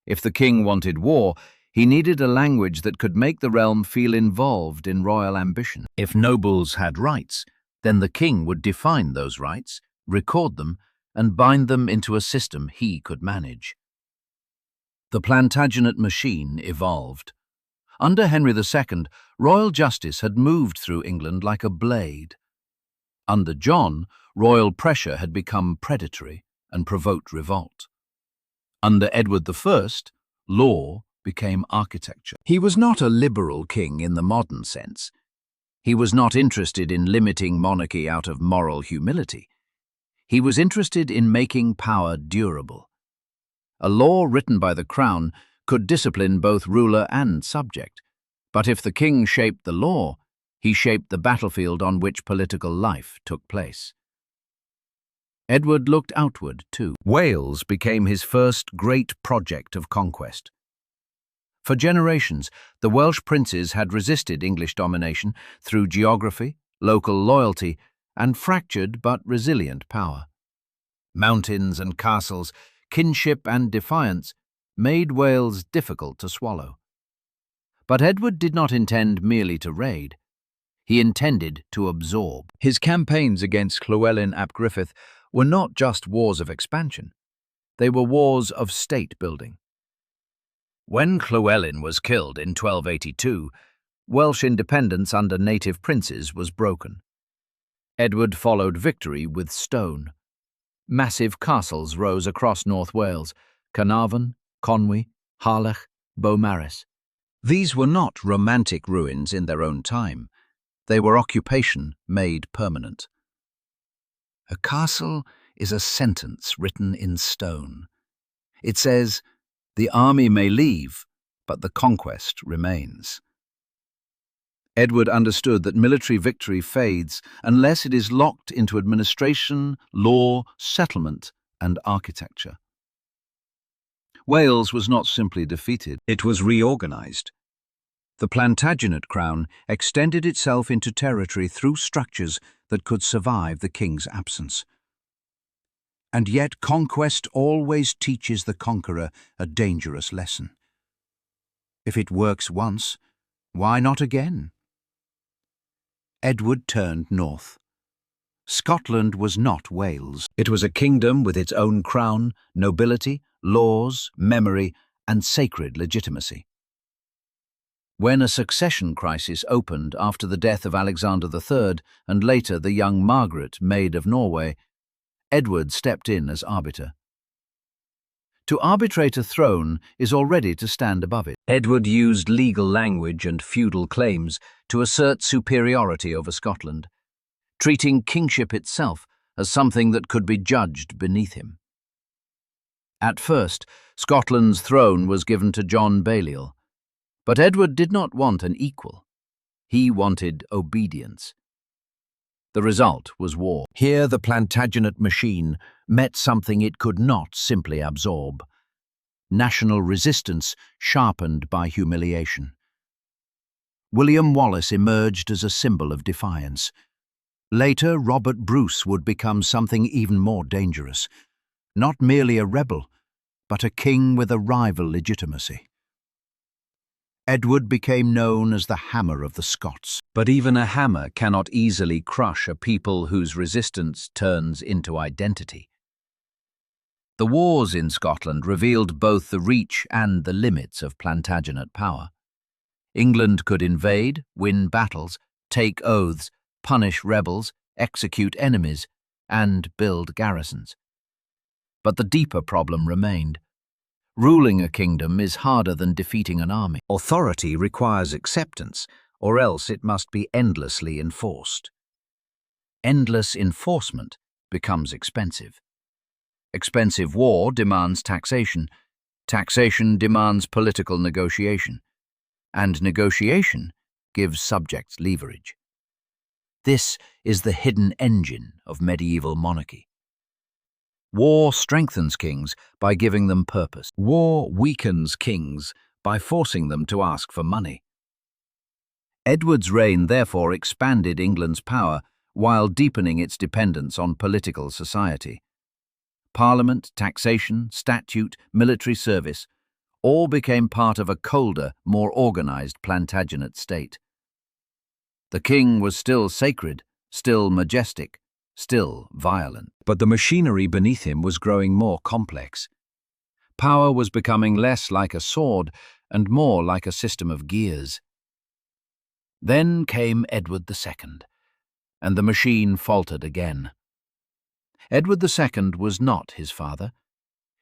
If the king wanted war, he needed a language that could make the realm feel involved in royal ambition. If nobles had rights, then the king would define those rights, record them, and bind them into a system he could manage. The Plantagenet machine evolved. Under Henry II, royal justice had moved through England like a blade. Under John, royal pressure had become predatory and provoked revolt. Under Edward I, law became architecture. He was not a liberal king in the modern sense. He was not interested in limiting monarchy out of moral humility. He was interested in making power durable. A law written by the crown could discipline both ruler and subject, but if the king shaped the law, he shaped the battlefield on which political life took place. Edward looked outward, too. Wales became his first great project of conquest. For generations, the Welsh princes had resisted English domination through geography, local loyalty, and fractured but resilient power. Mountains and castles, kinship and defiance made Wales difficult to swallow. But Edward did not intend merely to raid. He intended to absorb. His campaigns against Llywelyn ap Griffith were not just wars of expansion. They were wars of state-building. When Llywelyn was killed in 1282, Welsh independence under native princes was broken. Edward followed victory with stone. Massive castles rose across North Wales: Carnarvon, Conwy, Harlech, Beaumaris. These were not romantic ruins in their own time. They were occupation made permanent. A castle is a sentence written in stone. It says, "The army may leave, but the conquest remains." Edward understood that military victory fades unless it is locked into administration, law, settlement, and architecture. Wales was not simply defeated, it was reorganized. The Plantagenet crown extended itself into territory through structures that could survive the king's absence. And yet conquest always teaches the conqueror a dangerous lesson. If it works once, why not again? Edward turned north. Scotland was not Wales. It was a kingdom with its own crown, nobility, laws, memory, and sacred legitimacy. When a succession crisis opened after the death of Alexander III and later the young Margaret, Maid of Norway, Edward stepped in as arbiter. To arbitrate a throne is already to stand above it. Edward used legal language and feudal claims to assert superiority over Scotland, treating kingship itself as something that could be judged beneath him. At first, Scotland's throne was given to John Balliol, but Edward did not want an equal. He wanted obedience. The result was war. Here the Plantagenet machine met something it could not simply absorb: national resistance sharpened by humiliation. William Wallace emerged as a symbol of defiance. Later, Robert Bruce would become something even more dangerous. Not merely a rebel, but a king with a rival legitimacy. Edward became known as the Hammer of the Scots. But even a hammer cannot easily crush a people whose resistance turns into identity. The wars in Scotland revealed both the reach and the limits of Plantagenet power. England could invade, win battles, take oaths, punish rebels, execute enemies, and build garrisons. But the deeper problem remained. Ruling a kingdom is harder than defeating an army. Authority requires acceptance, or else it must be endlessly enforced. Endless enforcement becomes expensive. Expensive war demands taxation. Taxation demands political negotiation. And negotiation gives subjects leverage. This is the hidden engine of medieval monarchy. War strengthens kings by giving them purpose. War weakens kings by forcing them to ask for money. Edward's reign therefore expanded England's power while deepening its dependence on political society. Parliament, taxation, statute, military service all became part of a colder, more organized Plantagenet state. The king was still sacred, still majestic, still violent. But the machinery beneath him was growing more complex. Power was becoming less like a sword and more like a system of gears. Then came Edward II, and the machine faltered again. Edward II was not his father.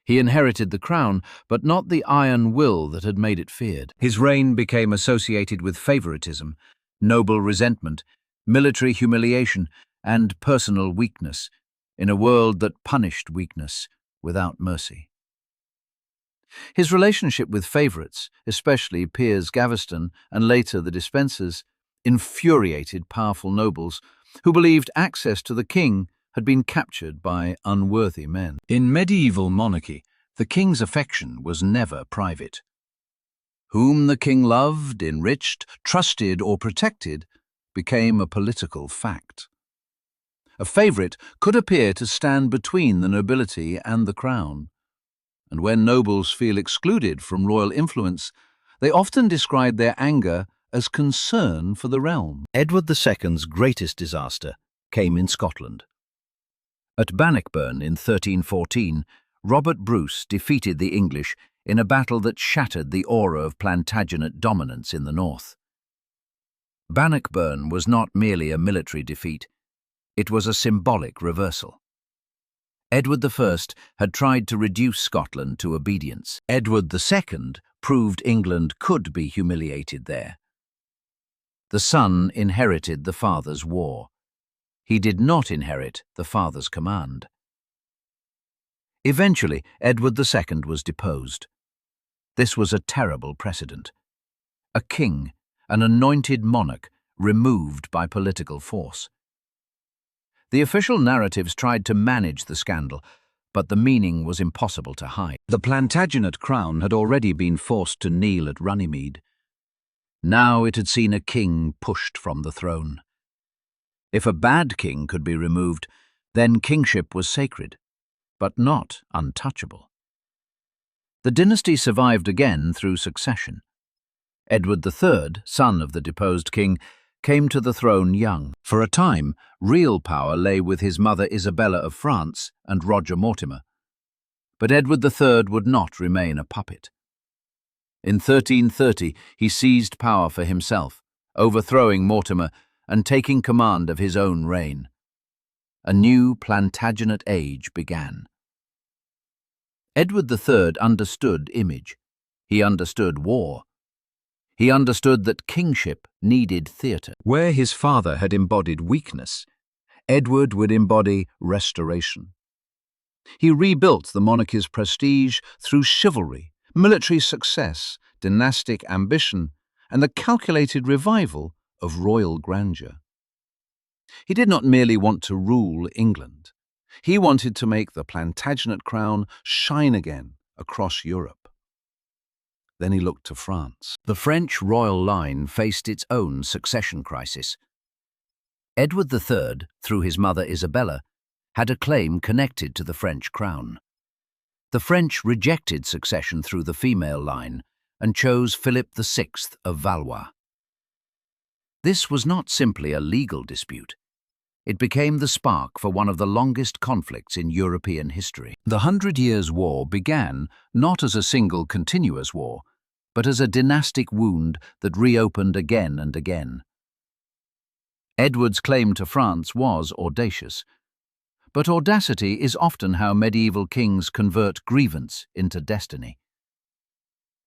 He inherited the crown, but not the iron will that had made it feared. His reign became associated with favoritism, noble resentment, military humiliation, and personal weakness, in a world that punished weakness without mercy. His relationship with favorites, especially Piers Gaveston and later the Despensers, infuriated powerful nobles who believed access to the king had been captured by unworthy men. In medieval monarchy, the king's affection was never private. Whom the king loved, enriched, trusted, or protected became a political fact. A favorite could appear to stand between the nobility and the crown, and when nobles feel excluded from royal influence, they often describe their anger as concern for the realm. Edward II's greatest disaster came in Scotland. At Bannockburn in 1314, Robert Bruce defeated the English in a battle that shattered the aura of Plantagenet dominance in the north. Bannockburn was not merely a military defeat, it was a symbolic reversal. Edward I had tried to reduce Scotland to obedience. Edward II proved England could be humiliated there. The son inherited the father's war. He did not inherit the father's command. Eventually, Edward II was deposed. This was a terrible precedent. A king, an anointed monarch, removed by political force. The official narratives tried to manage the scandal, but the meaning was impossible to hide. The Plantagenet crown had already been forced to kneel at Runnymede. Now it had seen a king pushed from the throne. If a bad king could be removed, then kingship was sacred, but not untouchable. The dynasty survived again through succession. Edward III, son of the deposed king, came to the throne young. For a time, real power lay with his mother Isabella of France and Roger Mortimer. But Edward III would not remain a puppet. In 1330, he seized power for himself, overthrowing Mortimer and taking command of his own reign. A new Plantagenet age began. Edward III understood image. He understood war. He understood that kingship needed theatre. Where his father had embodied weakness, Edward would embody restoration. He rebuilt the monarchy's prestige through chivalry, military success, dynastic ambition, and the calculated revival of royal grandeur. He did not merely want to rule England. He wanted to make the Plantagenet crown shine again across Europe. Then he looked to France. The French royal line faced its own succession crisis. Edward III, through his mother Isabella, had a claim connected to the French crown. The French rejected succession through the female line and chose Philip VI of Valois. This was not simply a legal dispute. It became the spark for one of the longest conflicts in European history. The 100 Years' War began not as a single continuous war, but as a dynastic wound that reopened again and again. Edward's claim to France was audacious, but audacity is often how medieval kings convert grievance into destiny.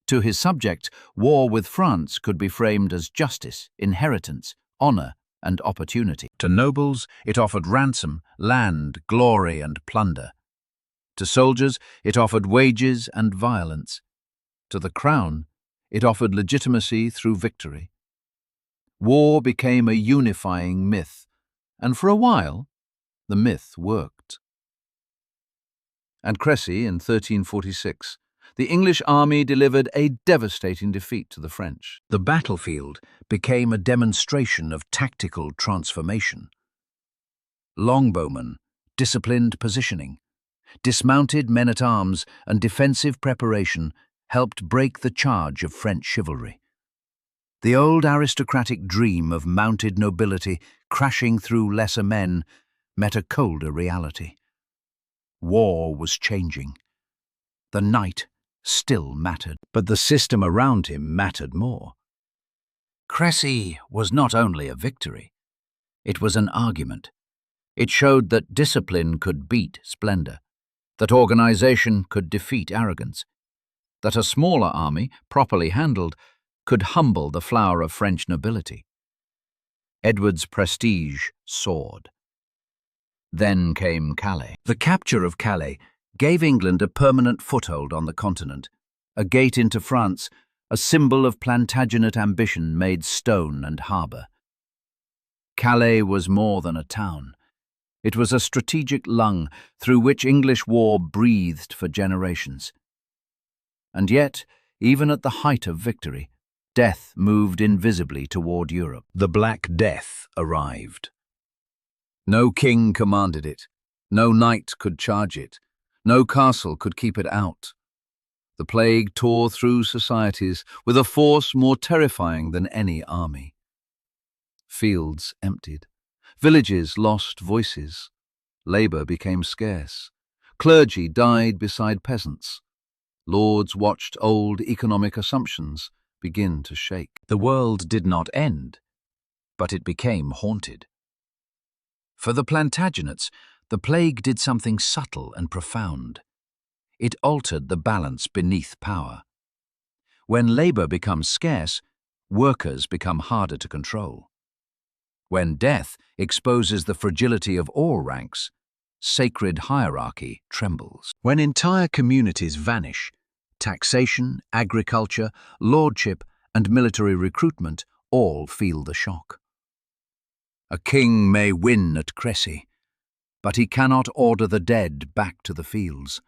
To his subjects, war with France could be framed as justice, inheritance, honor, and opportunity. To nobles, it offered ransom, land, glory, and plunder. To soldiers, it offered wages and violence. To the crown, it offered legitimacy through victory. War became a unifying myth, and for a while, the myth worked. At Crécy in 1346, the English army delivered a devastating defeat to the French. The battlefield became a demonstration of tactical transformation. Longbowmen, disciplined positioning, dismounted men-at-arms, and defensive preparation helped break the charge of French chivalry. The old aristocratic dream of mounted nobility crashing through lesser men met a colder reality. War was changing. The knight still mattered, but the system around him mattered more. Crécy was not only a victory, it was an argument. It showed that discipline could beat splendor, that organization could defeat arrogance, that a smaller army, properly handled, could humble the flower of French nobility. Edward's prestige soared. Then came Calais. The capture of Calais gave England a permanent foothold on the continent, a gate into France, a symbol of Plantagenet ambition made stone and harbour. Calais was more than a town. It was a strategic lung through which English war breathed for generations. And yet, even at the height of victory, death moved invisibly toward Europe. The Black Death arrived. No king commanded it, no knight could charge it, no castle could keep it out. The plague tore through societies with a force more terrifying than any army. Fields emptied, villages lost voices, labor became scarce, clergy died beside peasants, lords watched old economic assumptions begin to shake. The world did not end, but it became haunted. For the Plantagenets, the plague did something subtle and profound. It altered the balance beneath power. When labor becomes scarce, workers become harder to control. When death exposes the fragility of all ranks, sacred hierarchy trembles. When entire communities vanish, taxation, agriculture, lordship, and military recruitment all feel the shock. A king may win at Crécy, but he cannot order the dead back to the fields.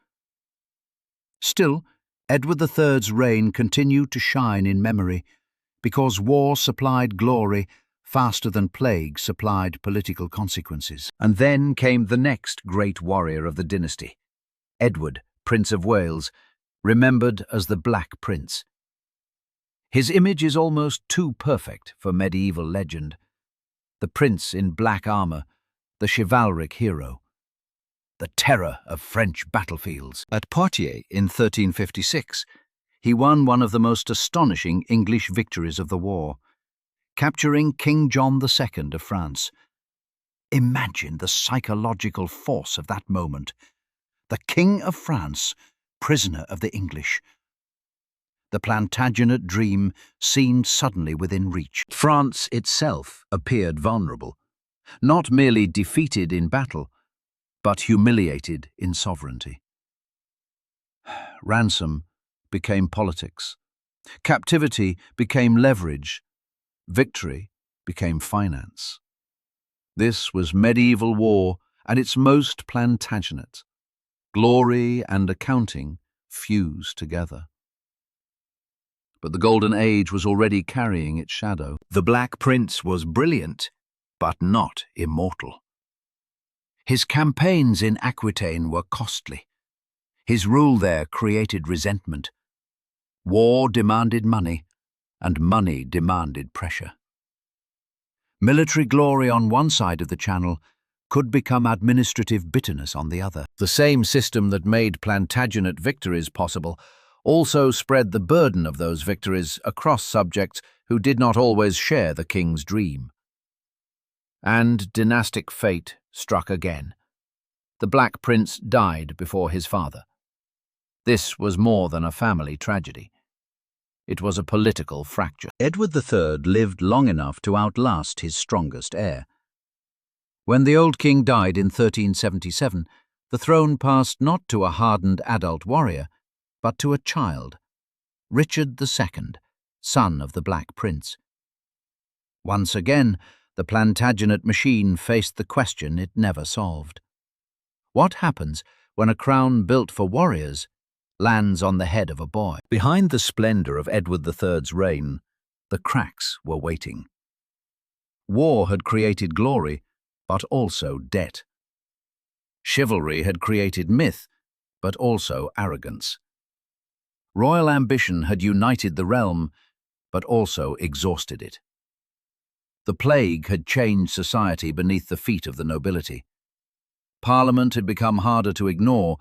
Still, Edward III's reign continued to shine in memory because war supplied glory faster than plague supplied political consequences. And then came the next great warrior of the dynasty, Edward, Prince of Wales, remembered as the Black Prince. His image is almost too perfect for medieval legend. The prince in black armor, the chivalric hero, the terror of French battlefields. At Poitiers in 1356, he won one of the most astonishing English victories of the war, capturing King John II of France. Imagine the psychological force of that moment. The King of France, prisoner of the English. The Plantagenet dream seemed suddenly within reach. France itself appeared vulnerable, not merely defeated in battle, but humiliated in sovereignty. Ransom became politics. Captivity became leverage. Victory became finance. This was medieval war at its most Plantagenet. Glory and accounting fused together. But the Golden Age was already carrying its shadow. The Black Prince was brilliant, but not immortal. His campaigns in Aquitaine were costly. His rule there created resentment. War demanded money, and money demanded pressure. Military glory on one side of the Channel could become administrative bitterness on the other. The same system that made Plantagenet victories possible also spread the burden of those victories across subjects who did not always share the king's dream. And dynastic fate struck again. The Black Prince died before his father. This was more than a family tragedy. It was a political fracture. Edward III lived long enough to outlast his strongest heir. When the old king died in 1377, the throne passed not to a hardened adult warrior, but to a child, Richard II, son of the Black Prince. Once again, the Plantagenet machine faced the question it never solved. What happens when a crown built for warriors lands on the head of a boy? Behind the splendor of Edward III's reign, the cracks were waiting. War had created glory, but also debt. Chivalry had created myth, but also arrogance. Royal ambition had united the realm, but also exhausted it. The plague had changed society beneath the feet of the nobility. Parliament had become harder to ignore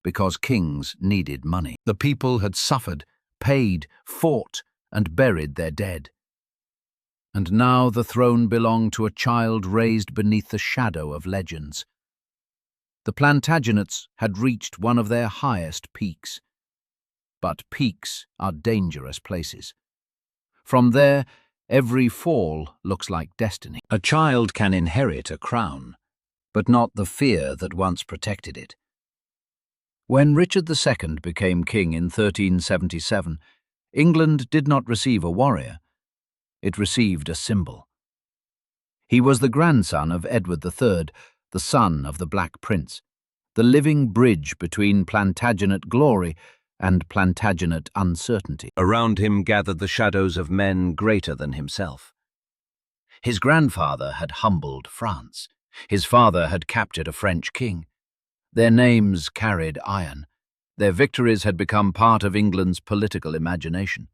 because kings needed money. The people had suffered, paid, fought, and buried their dead. And now the throne belonged to a child raised beneath the shadow of legends. The Plantagenets had reached one of their highest peaks. But peaks are dangerous places. From there, every fall looks like destiny. A child can inherit a crown, but not the fear that once protected it. When Richard II became king in 1377, England did not receive a warrior. It received a symbol. He was the grandson of Edward III, the son of the Black Prince, the living bridge between Plantagenet glory and Plantagenet uncertainty. Around him gathered the shadows of men greater than himself. His grandfather had humbled France. His father had captured a French king. Their names carried iron. Their victories had become part of England's political imagination.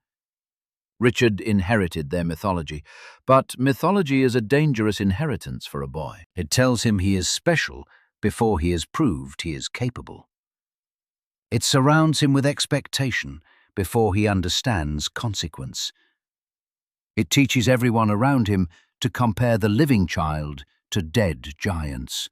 Richard inherited their mythology, but mythology is a dangerous inheritance for a boy. It tells him he is special before he has proved he is capable. It surrounds him with expectation before he understands consequence. It teaches everyone around him to compare the living child to dead giants.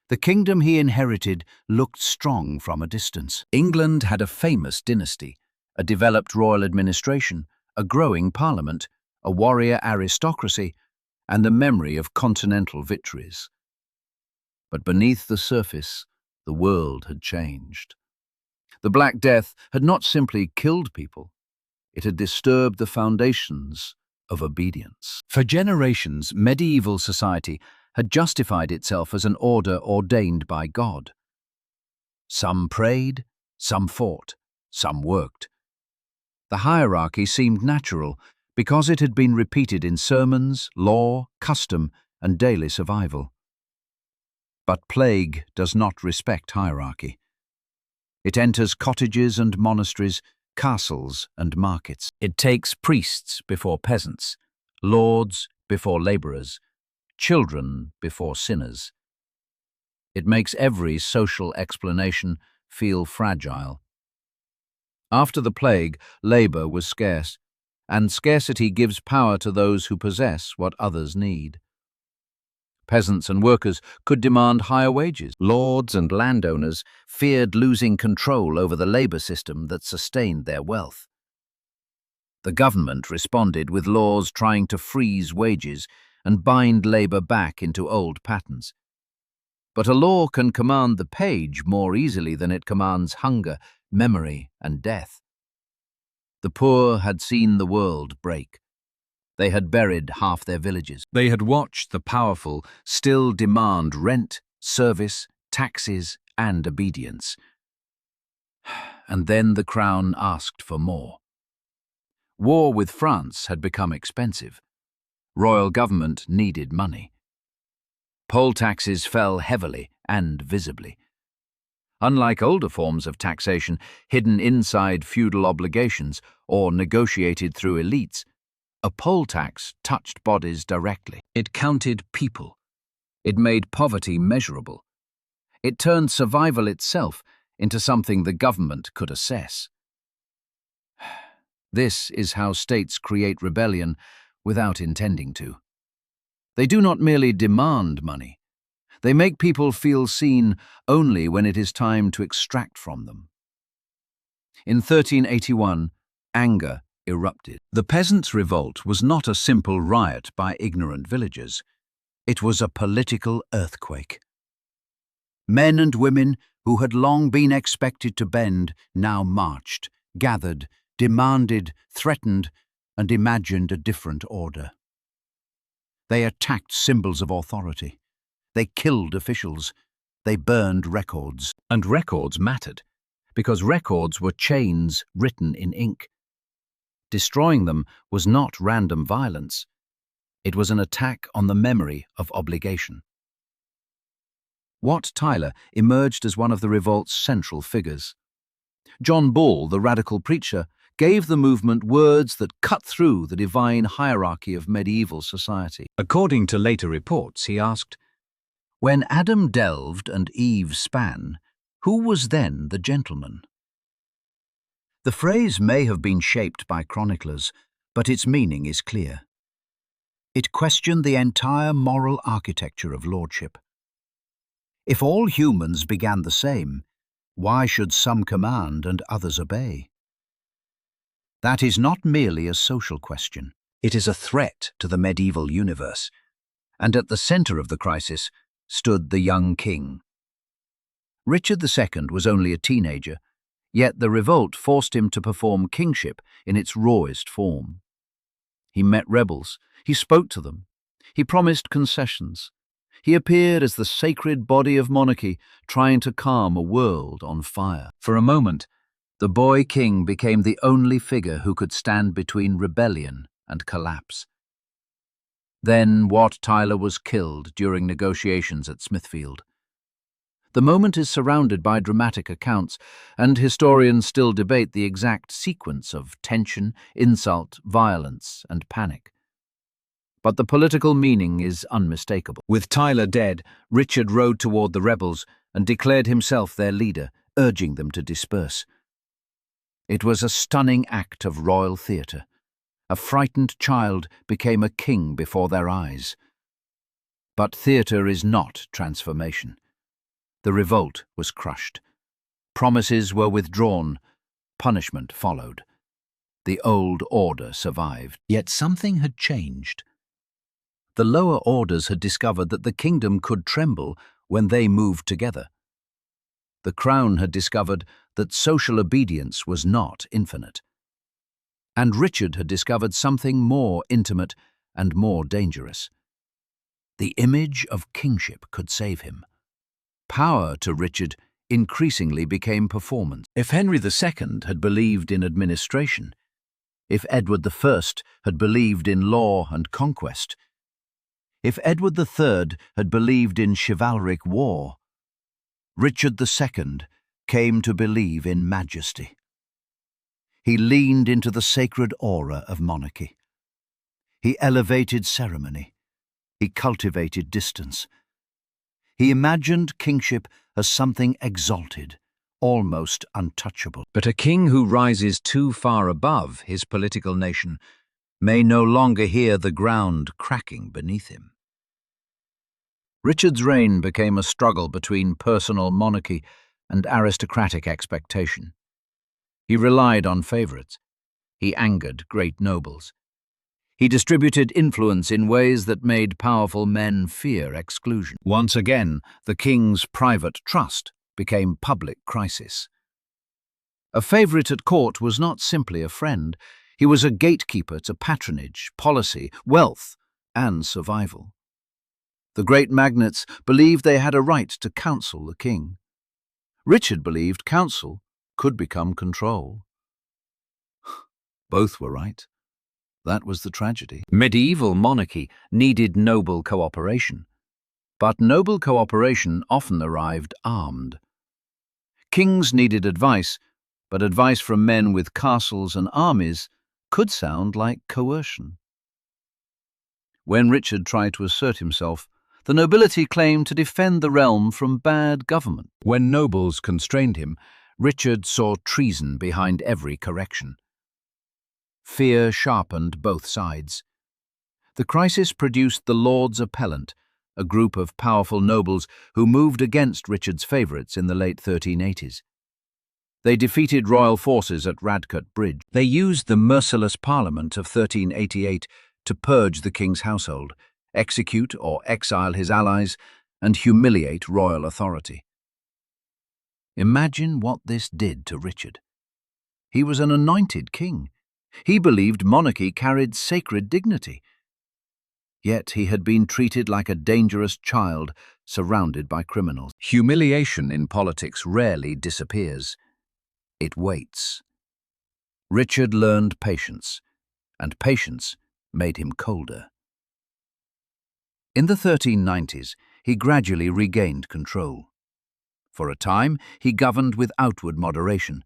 The kingdom he inherited looked strong from a distance. England had a famous dynasty, a developed royal administration, a growing parliament, a warrior aristocracy, and the memory of continental victories. But beneath the surface, the world had changed. The Black Death had not simply killed people, it had disturbed the foundations of obedience. For generations, medieval society had justified itself as an order ordained by God. Some prayed, some fought, some worked. The hierarchy seemed natural because it had been repeated in sermons, law, custom, and daily survival. But plague does not respect hierarchy. It enters cottages and monasteries, castles and markets. It takes priests before peasants, lords before laborers, children before sinners. It makes every social explanation feel fragile. After the plague, labor was scarce, and scarcity gives power to those who possess what others need. Peasants and workers could demand higher wages. Lords and landowners feared losing control over the labor system that sustained their wealth. The government responded with laws trying to freeze wages and bind labor back into old patterns. But a law can command the page more easily than it commands hunger, memory, and death. The poor had seen the world break. They had buried half their villages. They had watched the powerful still demand rent, service, taxes, and obedience. And then the crown asked for more. War with France had become expensive. Royal government needed money. Poll taxes fell heavily and visibly. Unlike older forms of taxation, hidden inside feudal obligations or negotiated through elites, a poll tax touched bodies directly. It counted people, It made poverty measurable. It turned survival itself into something the government could assess. This is how states create rebellion without intending to. They do not merely demand money. They make people feel seen only when it is time to extract from them. In 1381, anger erupted. The peasants' revolt was not a simple riot by ignorant villagers. It was a political earthquake. Men and women who had long been expected to bend now marched, gathered, demanded, threatened, and imagined a different order. They attacked symbols of authority. They killed officials. They burned records. And records mattered, because records were chains written in ink. Destroying them was not random violence. It was an attack on the memory of obligation. Wat Tyler emerged as one of the revolt's central figures. John Ball, the radical preacher, gave the movement words that cut through the divine hierarchy of medieval society. According to later reports, he asked, "When Adam delved and Eve span, who was then the gentleman?" The phrase may have been shaped by chroniclers, but its meaning is clear. It questioned the entire moral architecture of lordship. If all humans began the same, why should some command and others obey? That is not merely a social question. It is a threat to the medieval universe. And at the center of the crisis stood the young king. Richard II was only a teenager, yet the revolt forced him to perform kingship in its rawest form. He met rebels, he spoke to them, he promised concessions. He appeared as the sacred body of monarchy, trying to calm a world on fire. For a moment, the boy king became the only figure who could stand between rebellion and collapse. Then Wat Tyler was killed during negotiations at Smithfield. The moment is surrounded by dramatic accounts, and historians still debate the exact sequence of tension, insult, violence, and panic. But the political meaning is unmistakable. With Tyler dead, Richard rode toward the rebels and declared himself their leader, urging them to disperse. It was a stunning act of royal theatre. A frightened child became a king before their eyes. But theatre is not transformation. The revolt was crushed. Promises were withdrawn. Punishment followed. The old order survived. Yet something had changed. The lower orders had discovered that the kingdom could tremble when they moved together. The crown had discovered that social obedience was not infinite. And Richard had discovered something more intimate and more dangerous. The image of kingship could save him. Power to Richard increasingly became performance. If Henry II had believed in administration, if Edward I had believed in law and conquest, if Edward III had believed in chivalric war, Richard II came to believe in majesty. He leaned into the sacred aura of monarchy. He elevated ceremony. He cultivated distance. He imagined kingship as something exalted, almost untouchable. But a king who rises too far above his political nation may no longer hear the ground cracking beneath him. Richard's reign became a struggle between personal monarchy and aristocratic expectation. He relied on favorites. He angered great nobles. He distributed influence in ways that made powerful men fear exclusion. Once again, the king's private trust became public crisis. A favorite at court was not simply a friend. He was a gatekeeper to patronage, policy, wealth, and survival. The great magnates believed they had a right to counsel the king. Richard believed counsel could become control. Both were right. That was the tragedy. Medieval monarchy needed noble cooperation, but noble cooperation often arrived armed. Kings needed advice, but advice from men with castles and armies could sound like coercion. When Richard tried to assert himself, The nobility claimed to defend the realm from bad government. When nobles constrained him, Richard saw treason behind every correction. Fear sharpened both sides. The crisis produced the Lords Appellant, a group of powerful nobles who moved against Richard's favourites in the late 1380s. They defeated royal forces at Radcut Bridge. They used the merciless Parliament of 1388 to purge the king's household, execute or exile his allies, and humiliate royal authority. Imagine what this did to Richard. He was an anointed king. He believed monarchy carried sacred dignity. Yet he had been treated like a dangerous child surrounded by criminals. Humiliation in politics rarely disappears. It waits. Richard learned patience, and patience made him colder. In the 1390s, he gradually regained control. For a time, he governed with outward moderation,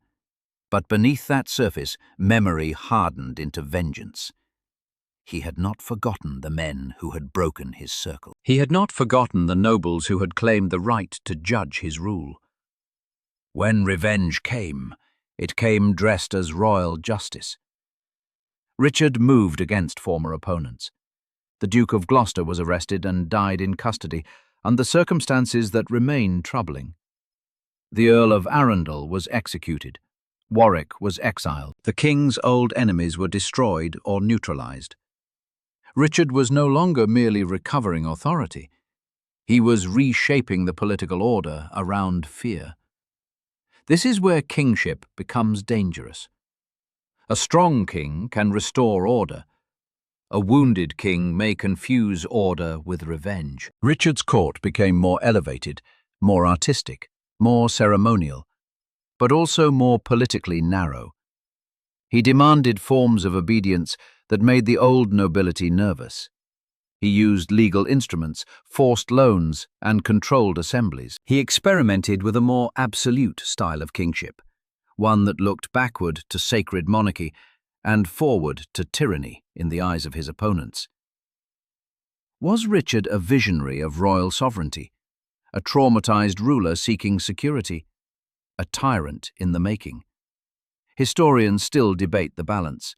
but beneath that surface, memory hardened into vengeance. He had not forgotten the men who had broken his circle. He had not forgotten the nobles who had claimed the right to judge his rule. When revenge came, it came dressed as royal justice. Richard moved against former opponents. The Duke of Gloucester was arrested and died in custody, under circumstances that remain troubling. The Earl of Arundel was executed. Warwick was exiled. The king's old enemies were destroyed or neutralized. Richard was no longer merely recovering authority. He was reshaping the political order around fear. This is where kingship becomes dangerous. A strong king can restore order. A wounded king may confuse order with revenge. Richard's court became more elevated, more artistic, more ceremonial, but also more politically narrow. He demanded forms of obedience that made the old nobility nervous. He used legal instruments, forced loans, and controlled assemblies. He experimented with a more absolute style of kingship, one that looked backward to sacred monarchy and forward to tyranny in the eyes of his opponents. Was Richard a visionary of royal sovereignty, a traumatized ruler seeking security, a tyrant in the making? Historians still debate the balance,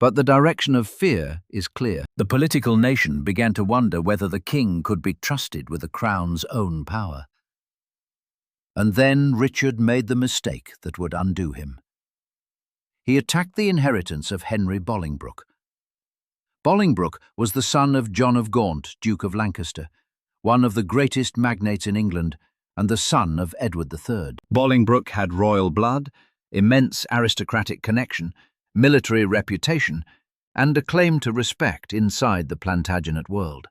but the direction of fear is clear. The political nation began to wonder whether the king could be trusted with the crown's own power. And then Richard made the mistake that would undo him. He attacked the inheritance of Henry Bolingbroke. Bolingbroke was the son of John of Gaunt, Duke of Lancaster, one of the greatest magnates in England, and the son of Edward III. Bolingbroke had royal blood, immense aristocratic connection, military reputation, and a claim to respect inside the Plantagenet world.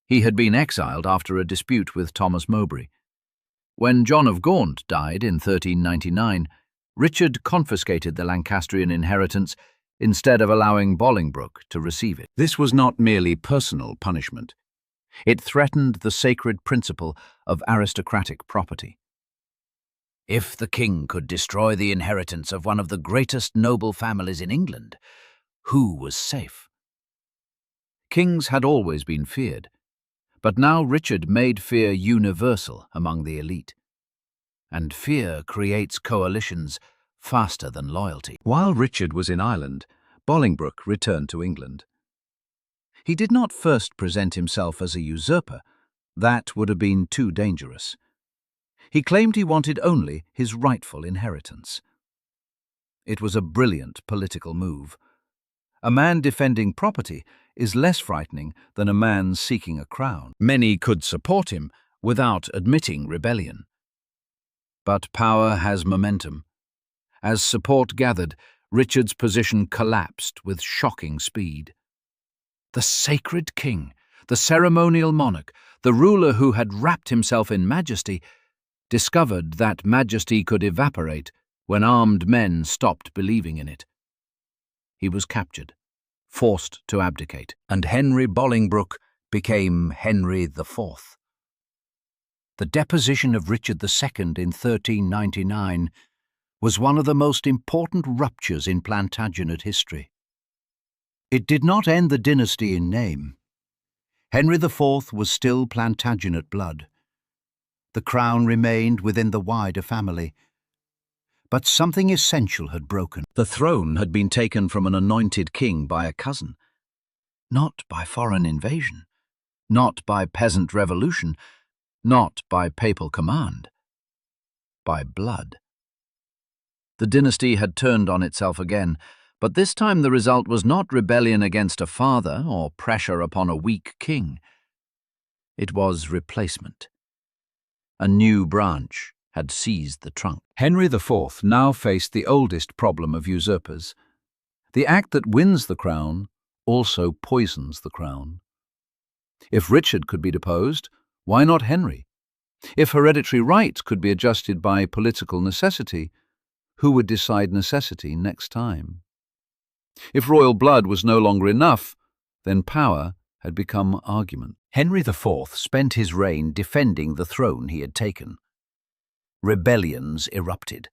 He had been exiled after a dispute with Thomas Mowbray. When John of Gaunt died in 1399, Richard confiscated the Lancastrian inheritance instead of allowing Bolingbroke to receive it. This was not merely personal punishment. It threatened the sacred principle of aristocratic property. If the king could destroy the inheritance of one of the greatest noble families in England, who was safe? Kings had always been feared, but now Richard made fear universal among the elite. And fear creates coalitions faster than loyalty. While Richard was in Ireland, Bolingbroke returned to England. He did not first present himself as a usurper. That would have been too dangerous. He claimed he wanted only his rightful inheritance. It was a brilliant political move. A man defending property is less frightening than a man seeking a crown. Many could support him without admitting rebellion. But power has momentum. As support gathered, Richard's position collapsed with shocking speed. The sacred king, the ceremonial monarch, the ruler who had wrapped himself in majesty, discovered that majesty could evaporate when armed men stopped believing in it. He was captured, forced to abdicate, and Henry Bolingbroke became Henry IV. The deposition of Richard II in 1399 was one of the most important ruptures in Plantagenet history. It did not end the dynasty in name. Henry IV was still Plantagenet blood. The crown remained within the wider family. But something essential had broken. The throne had been taken from an anointed king by a cousin. Not by foreign invasion, not by peasant revolution, not by papal command. By blood. The dynasty had turned on itself again, but this time the result was not rebellion against a father or pressure upon a weak king. It was replacement. A new branch had seized the trunk. Henry IV now faced the oldest problem of usurpers. The act that wins the crown also poisons the crown. If Richard could be deposed, why not Henry? If hereditary right could be adjusted by political necessity, who would decide necessity next time? If royal blood was no longer enough, then power had become argument. Henry IV spent his reign defending the throne he had taken. Rebellions erupted.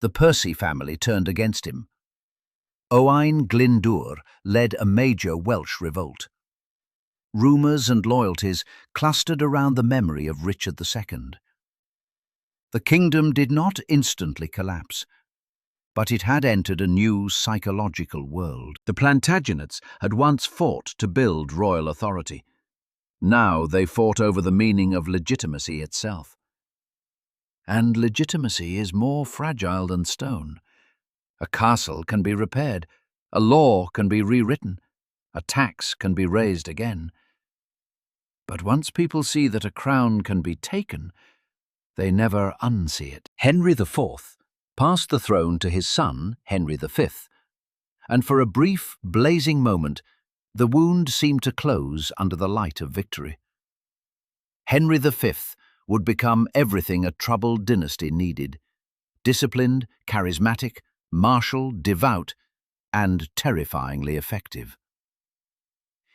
The Percy family turned against him. Owain Glyndŵr led a major Welsh revolt. Rumours and loyalties clustered around the memory of Richard II. The kingdom did not instantly collapse, but it had entered a new psychological world. The Plantagenets had once fought to build royal authority. Now they fought over the meaning of legitimacy itself. And legitimacy is more fragile than stone. A castle can be repaired, a law can be rewritten, a tax can be raised again. But once people see that a crown can be taken, they never unsee it. Henry IV passed the throne to his son, Henry V, and for a brief, blazing moment, the wound seemed to close under the light of victory. Henry V would become everything a troubled dynasty needed: disciplined, charismatic, martial, devout, and terrifyingly effective.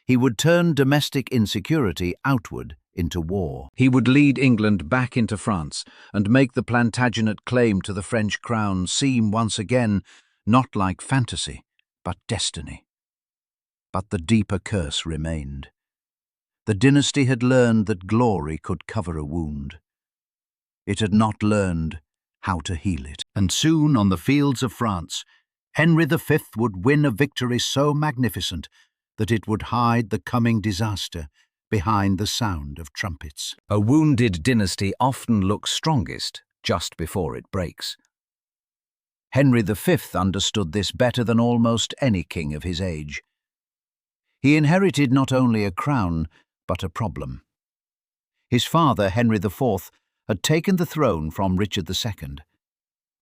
He would turn domestic insecurity outward into war. He would lead England back into France and make the Plantagenet claim to the French crown seem once again not like fantasy, but destiny. But the deeper curse remained. The dynasty had learned that glory could cover a wound. It had not learned how to heal it. And soon, on the fields of France, Henry V would win a victory so magnificent that it would hide the coming disaster behind the sound of trumpets. A wounded dynasty often looks strongest just before it breaks. Henry V understood this better than almost any king of his age. He inherited not only a crown, but a problem. His father, Henry IV, had taken the throne from Richard II.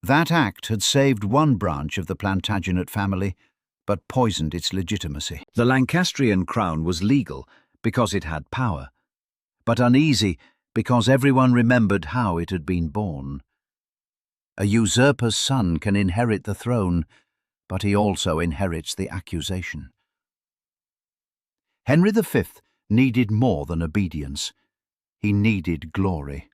That act had saved one branch of the Plantagenet family, but poisoned its legitimacy. The Lancastrian crown was legal because it had power, but uneasy because everyone remembered how it had been born. A usurper's son can inherit the throne, but he also inherits the accusation. Henry V needed more than obedience. He needed glory.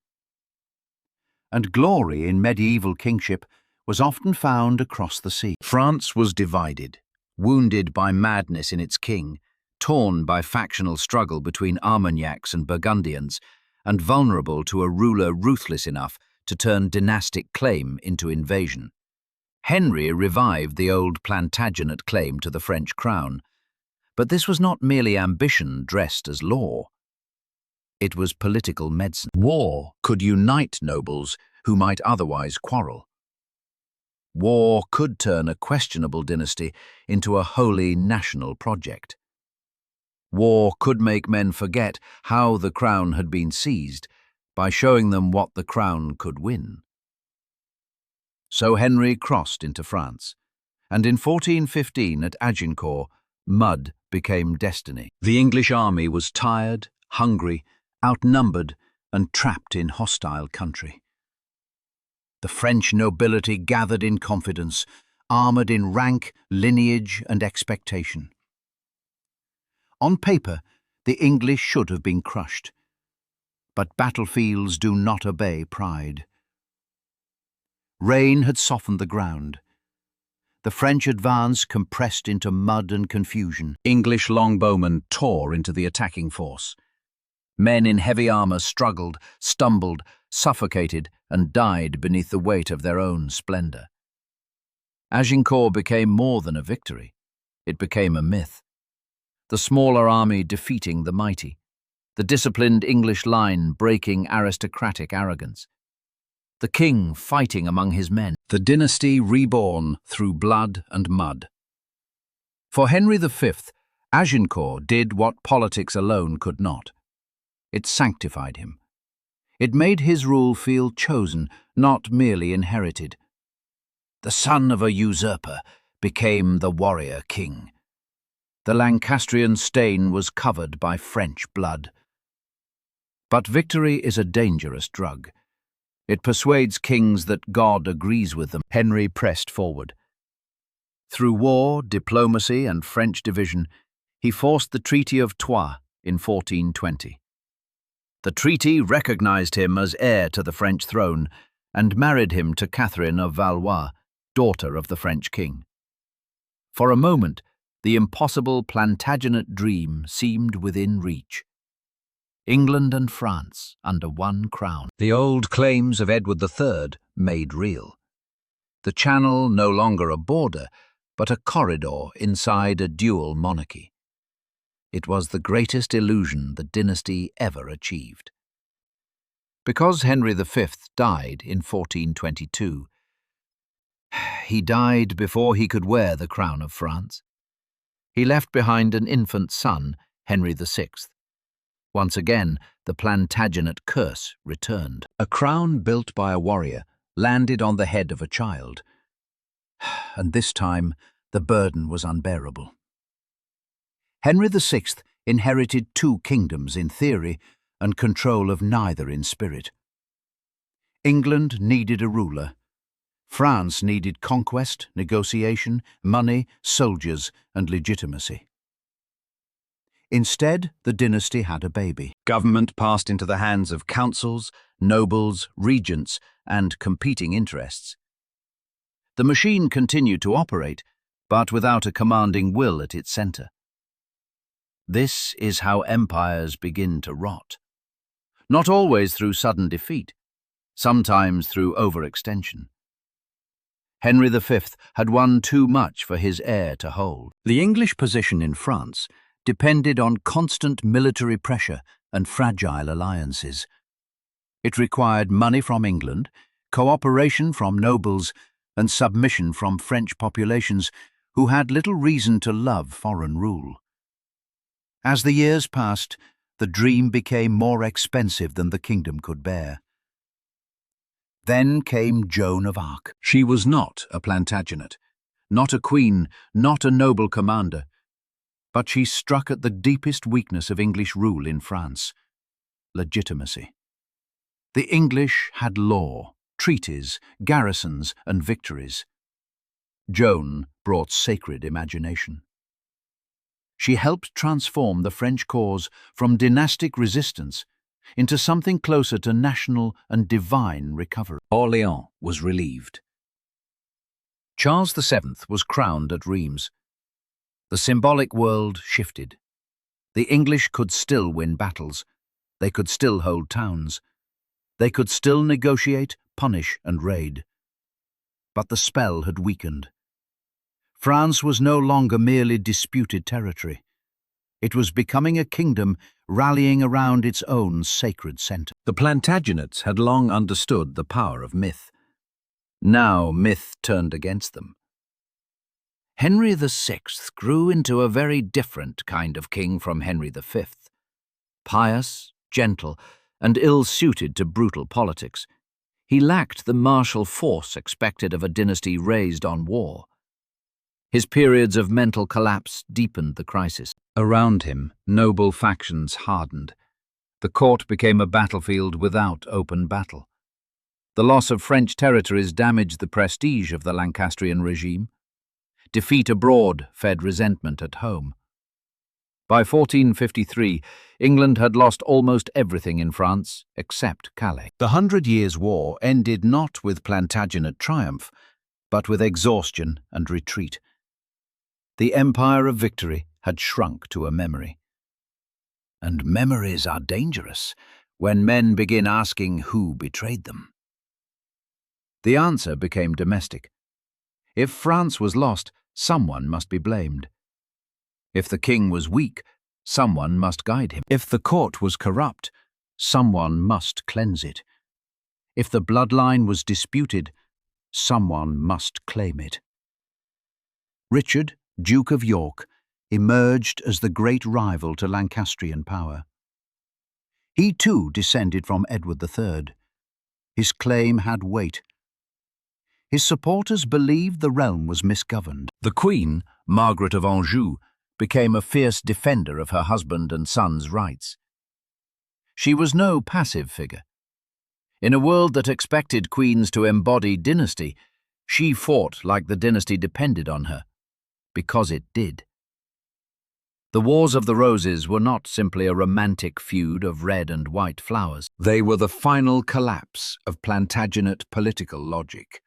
And glory in medieval kingship was often found across the sea. France was divided, wounded by madness in its king, torn by factional struggle between Armagnacs and Burgundians, and vulnerable to a ruler ruthless enough to turn dynastic claim into invasion. Henry revived the old Plantagenet claim to the French crown, but this was not merely ambition dressed as law. It was political medicine. War could unite nobles who might otherwise quarrel. War could turn a questionable dynasty into a wholly national project. War could make men forget how the crown had been seized by showing them what the crown could win. So Henry crossed into France, and in 1415 at Agincourt, mud became destiny. The English army was tired, hungry, outnumbered, and trapped in hostile country. The French nobility gathered in confidence, armoured in rank, lineage, and expectation. On paper, the English should have been crushed, but battlefields do not obey pride. Rain had softened the ground. The French advance compressed into mud and confusion. English longbowmen tore into the attacking force. Men in heavy armour struggled, stumbled, suffocated, and died beneath the weight of their own splendour. Agincourt became more than a victory. It became a myth. The smaller army defeating the mighty. The disciplined English line breaking aristocratic arrogance. The king fighting among his men. The dynasty reborn through blood and mud. For Henry V, Agincourt did what politics alone could not. It sanctified him. It made his rule feel chosen, not merely inherited. The son of a usurper became the warrior king. The Lancastrian stain was covered by French blood. But victory is a dangerous drug. It persuades kings that God agrees with them. Henry pressed forward. Through war, diplomacy, and French division, he forced the Treaty of Troyes in 1420. The treaty recognized him as heir to the French throne and married him to Catherine of Valois, daughter of the French king. For a moment, the impossible Plantagenet dream seemed within reach. England and France under one crown. The old claims of Edward III made real. The Channel no longer a border, but a corridor inside a dual monarchy. It was the greatest illusion the dynasty ever achieved. Because Henry V died in 1422, he died before he could wear the crown of France. He left behind an infant son, Henry VI. Once again, the Plantagenet curse returned. A crown built by a warrior landed on the head of a child, and this time the burden was unbearable. Henry VI inherited two kingdoms in theory and control of neither in spirit. England needed a ruler. France needed conquest, negotiation, money, soldiers, and legitimacy. Instead, the dynasty had a baby. Government passed into the hands of councils, nobles, regents, and competing interests. The machine continued to operate, but without a commanding will at its centre. This is how empires begin to rot. Not always through sudden defeat, sometimes through overextension. Henry V had won too much for his heir to hold. The English position in France depended on constant military pressure and fragile alliances. It required money from England, cooperation from nobles, and submission from French populations who had little reason to love foreign rule. As the years passed, the dream became more expensive than the kingdom could bear. Then came Joan of Arc. She was not a Plantagenet, not a queen, not a noble commander, but she struck at the deepest weakness of English rule in France: legitimacy. The English had law, treaties, garrisons, and victories. Joan brought sacred imagination. She helped transform the French cause from dynastic resistance into something closer to national and divine recovery. Orléans was relieved. Charles VII was crowned at Reims. The symbolic world shifted. The English could still win battles. They could still hold towns. They could still negotiate, punish, and raid. But the spell had weakened. France was no longer merely disputed territory. It was becoming a kingdom rallying around its own sacred centre. The Plantagenets had long understood the power of myth. Now myth turned against them. Henry VI grew into a very different kind of king from Henry V. Pious, gentle, and ill-suited to brutal politics, he lacked the martial force expected of a dynasty raised on war. His periods of mental collapse deepened the crisis. Around him, noble factions hardened. The court became a battlefield without open battle. The loss of French territories damaged the prestige of the Lancastrian regime. Defeat abroad fed resentment at home. By 1453, England had lost almost everything in France except Calais. The 100 Years' War ended not with Plantagenet triumph, but with exhaustion and retreat. The empire of victory had shrunk to a memory. And memories are dangerous when men begin asking who betrayed them. The answer became domestic. If France was lost, someone must be blamed. If the king was weak, someone must guide him. If the court was corrupt, someone must cleanse it. If the bloodline was disputed, someone must claim it. Richard, Duke of York, emerged as the great rival to Lancastrian power. He too descended from Edward III. His claim had weight. His supporters believed the realm was misgoverned. The Queen, Margaret of Anjou, became a fierce defender of her husband and son's rights. She was no passive figure. In a world that expected queens to embody dynasty, she fought like the dynasty depended on her, because it did. The Wars of the Roses were not simply a romantic feud of red and white flowers. They were the final collapse of Plantagenet political logic.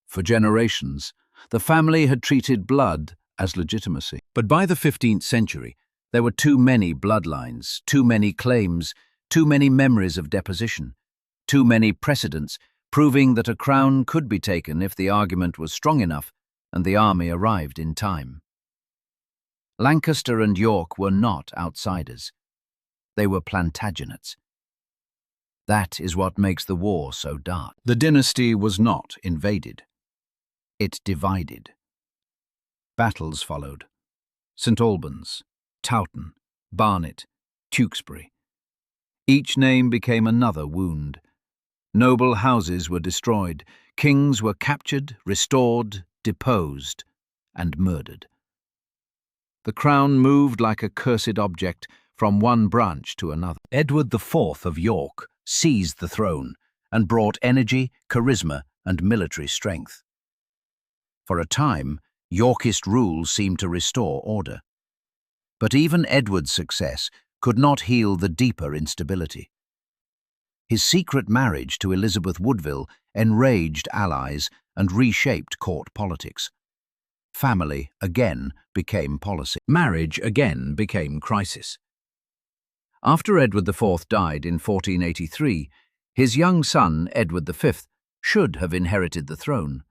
For generations, the family had treated blood as legitimacy. But by the 15th century, there were too many bloodlines, too many claims, too many memories of deposition, too many precedents proving that a crown could be taken if the argument was strong enough and the army arrived in time. Lancaster and York were not outsiders. They were Plantagenets. That is what makes the war so dark. The dynasty was not invaded. It divided. Battles followed. St Albans, Towton, Barnet, Tewkesbury. Each name became another wound. Noble houses were destroyed, kings were captured, restored, deposed, and murdered. The crown moved like a cursed object from one branch to another. Edward IV of York seized the throne and brought energy, charisma, and military strength. For a time, Yorkist rule seemed to restore order. But even Edward's success could not heal the deeper instability. His secret marriage to Elizabeth Woodville enraged allies and reshaped court politics. Family again became policy. Marriage again became crisis. After Edward IV died in 1483, his young son, Edward V, should have inherited the throne.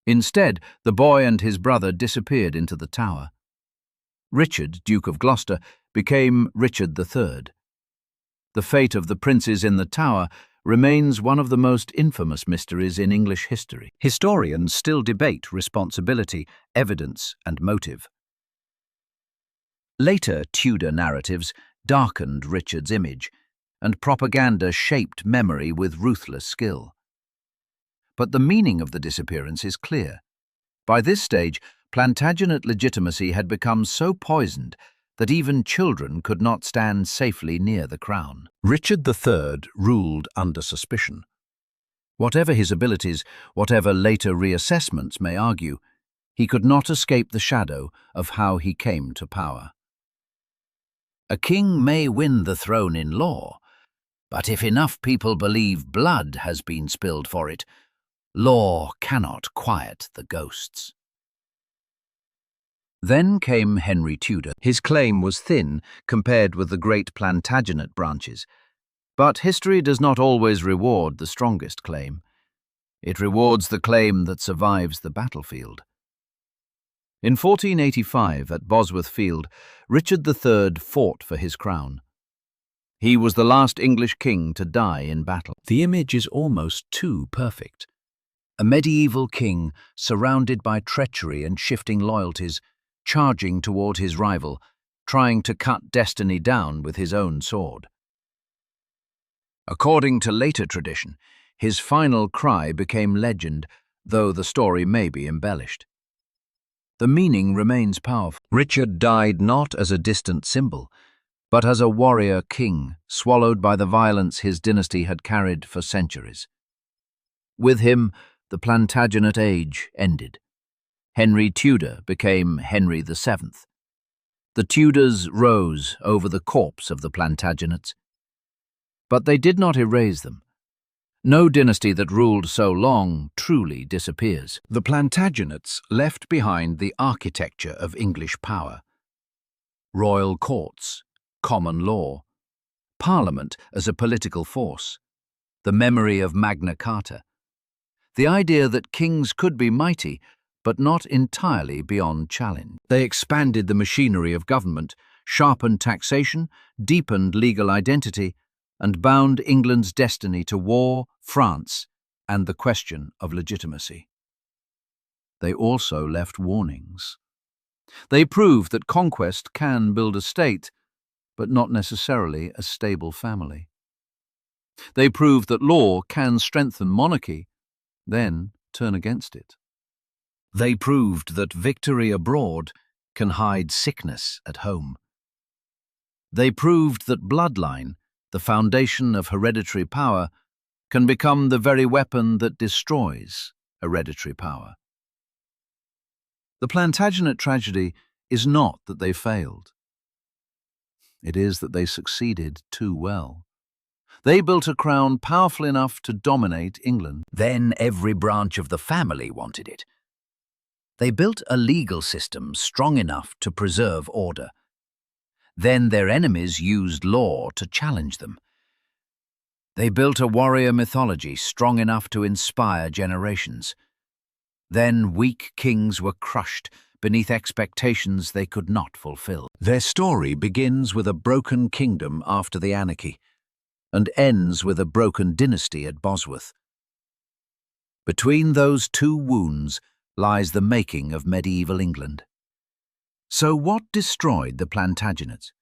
Instead, the boy and his brother disappeared into the Tower. Richard, Duke of Gloucester, became Richard III. The fate of the princes in the Tower remains one of the most infamous mysteries in English history. Historians still debate responsibility, evidence, and motive. Later Tudor narratives darkened Richard's image, and propaganda shaped memory with ruthless skill. But the meaning of the disappearance is clear. By this stage, Plantagenet legitimacy had become so poisoned that even children could not stand safely near the crown. Richard III ruled under suspicion. Whatever his abilities, whatever later reassessments may argue, he could not escape the shadow of how he came to power. A king may win the throne in law, but if enough people believe blood has been spilled for it, law cannot quiet the ghosts. Then came Henry Tudor. His claim was thin compared with the great Plantagenet branches, but history does not always reward the strongest claim. It rewards the claim that survives the battlefield. In 1485, at Bosworth Field, Richard III fought for his crown. He was the last English king to die in battle. The image is almost too perfect. A medieval king surrounded by treachery and shifting loyalties, charging toward his rival, trying to cut destiny down with his own sword. According to later tradition, his final cry became legend, though the story may be embellished. The meaning remains powerful. Richard died not as a distant symbol, but as a warrior king, swallowed by the violence his dynasty had carried for centuries. With him, the Plantagenet age ended. Henry Tudor became Henry VII. The Tudors rose over the corpse of the Plantagenets. But they did not erase them. No dynasty that ruled so long truly disappears. The Plantagenets left behind the architecture of English power. Royal courts, common law, Parliament as a political force, the memory of Magna Carta, the idea that kings could be mighty, but not entirely beyond challenge. They expanded the machinery of government, sharpened taxation, deepened legal identity, and bound England's destiny to war, France, and the question of legitimacy. They also left warnings. They proved that conquest can build a state, but not necessarily a stable family. They proved that law can strengthen monarchy, then turn against it. They proved that victory abroad can hide sickness at home. They proved that bloodline, the foundation of hereditary power, can become the very weapon that destroys hereditary power. The Plantagenet tragedy is not that they failed. It is that they succeeded too well. They built a crown powerful enough to dominate England. Then every branch of the family wanted it. They built a legal system strong enough to preserve order. Then their enemies used law to challenge them. They built a warrior mythology strong enough to inspire generations. Then weak kings were crushed beneath expectations they could not fulfill. Their story begins with a broken kingdom after the anarchy, and ends with a broken dynasty at Bosworth. Between those two wounds lies the making of medieval England. So what destroyed the Plantagenets?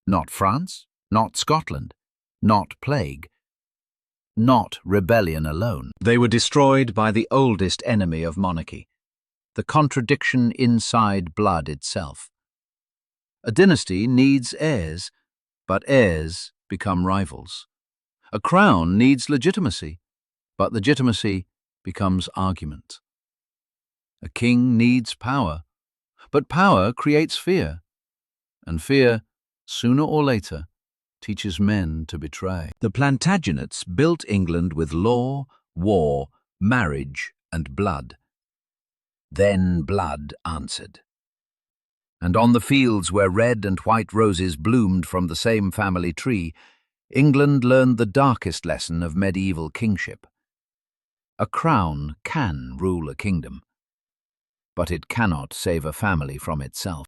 Not France, not Scotland, not plague, not rebellion alone. They were destroyed by the oldest enemy of monarchy, the contradiction inside blood itself. A dynasty needs heirs, but heirs become rivals. A crown needs legitimacy, but legitimacy becomes argument. A king needs power, but power creates fear, and fear, sooner or later, teaches men to betray. The Plantagenets built England with law, war, marriage, and blood. Then blood answered. And on the fields where red and white roses bloomed from the same family tree, England learned the darkest lesson of medieval kingship. A crown can rule a kingdom, but it cannot save a family from itself.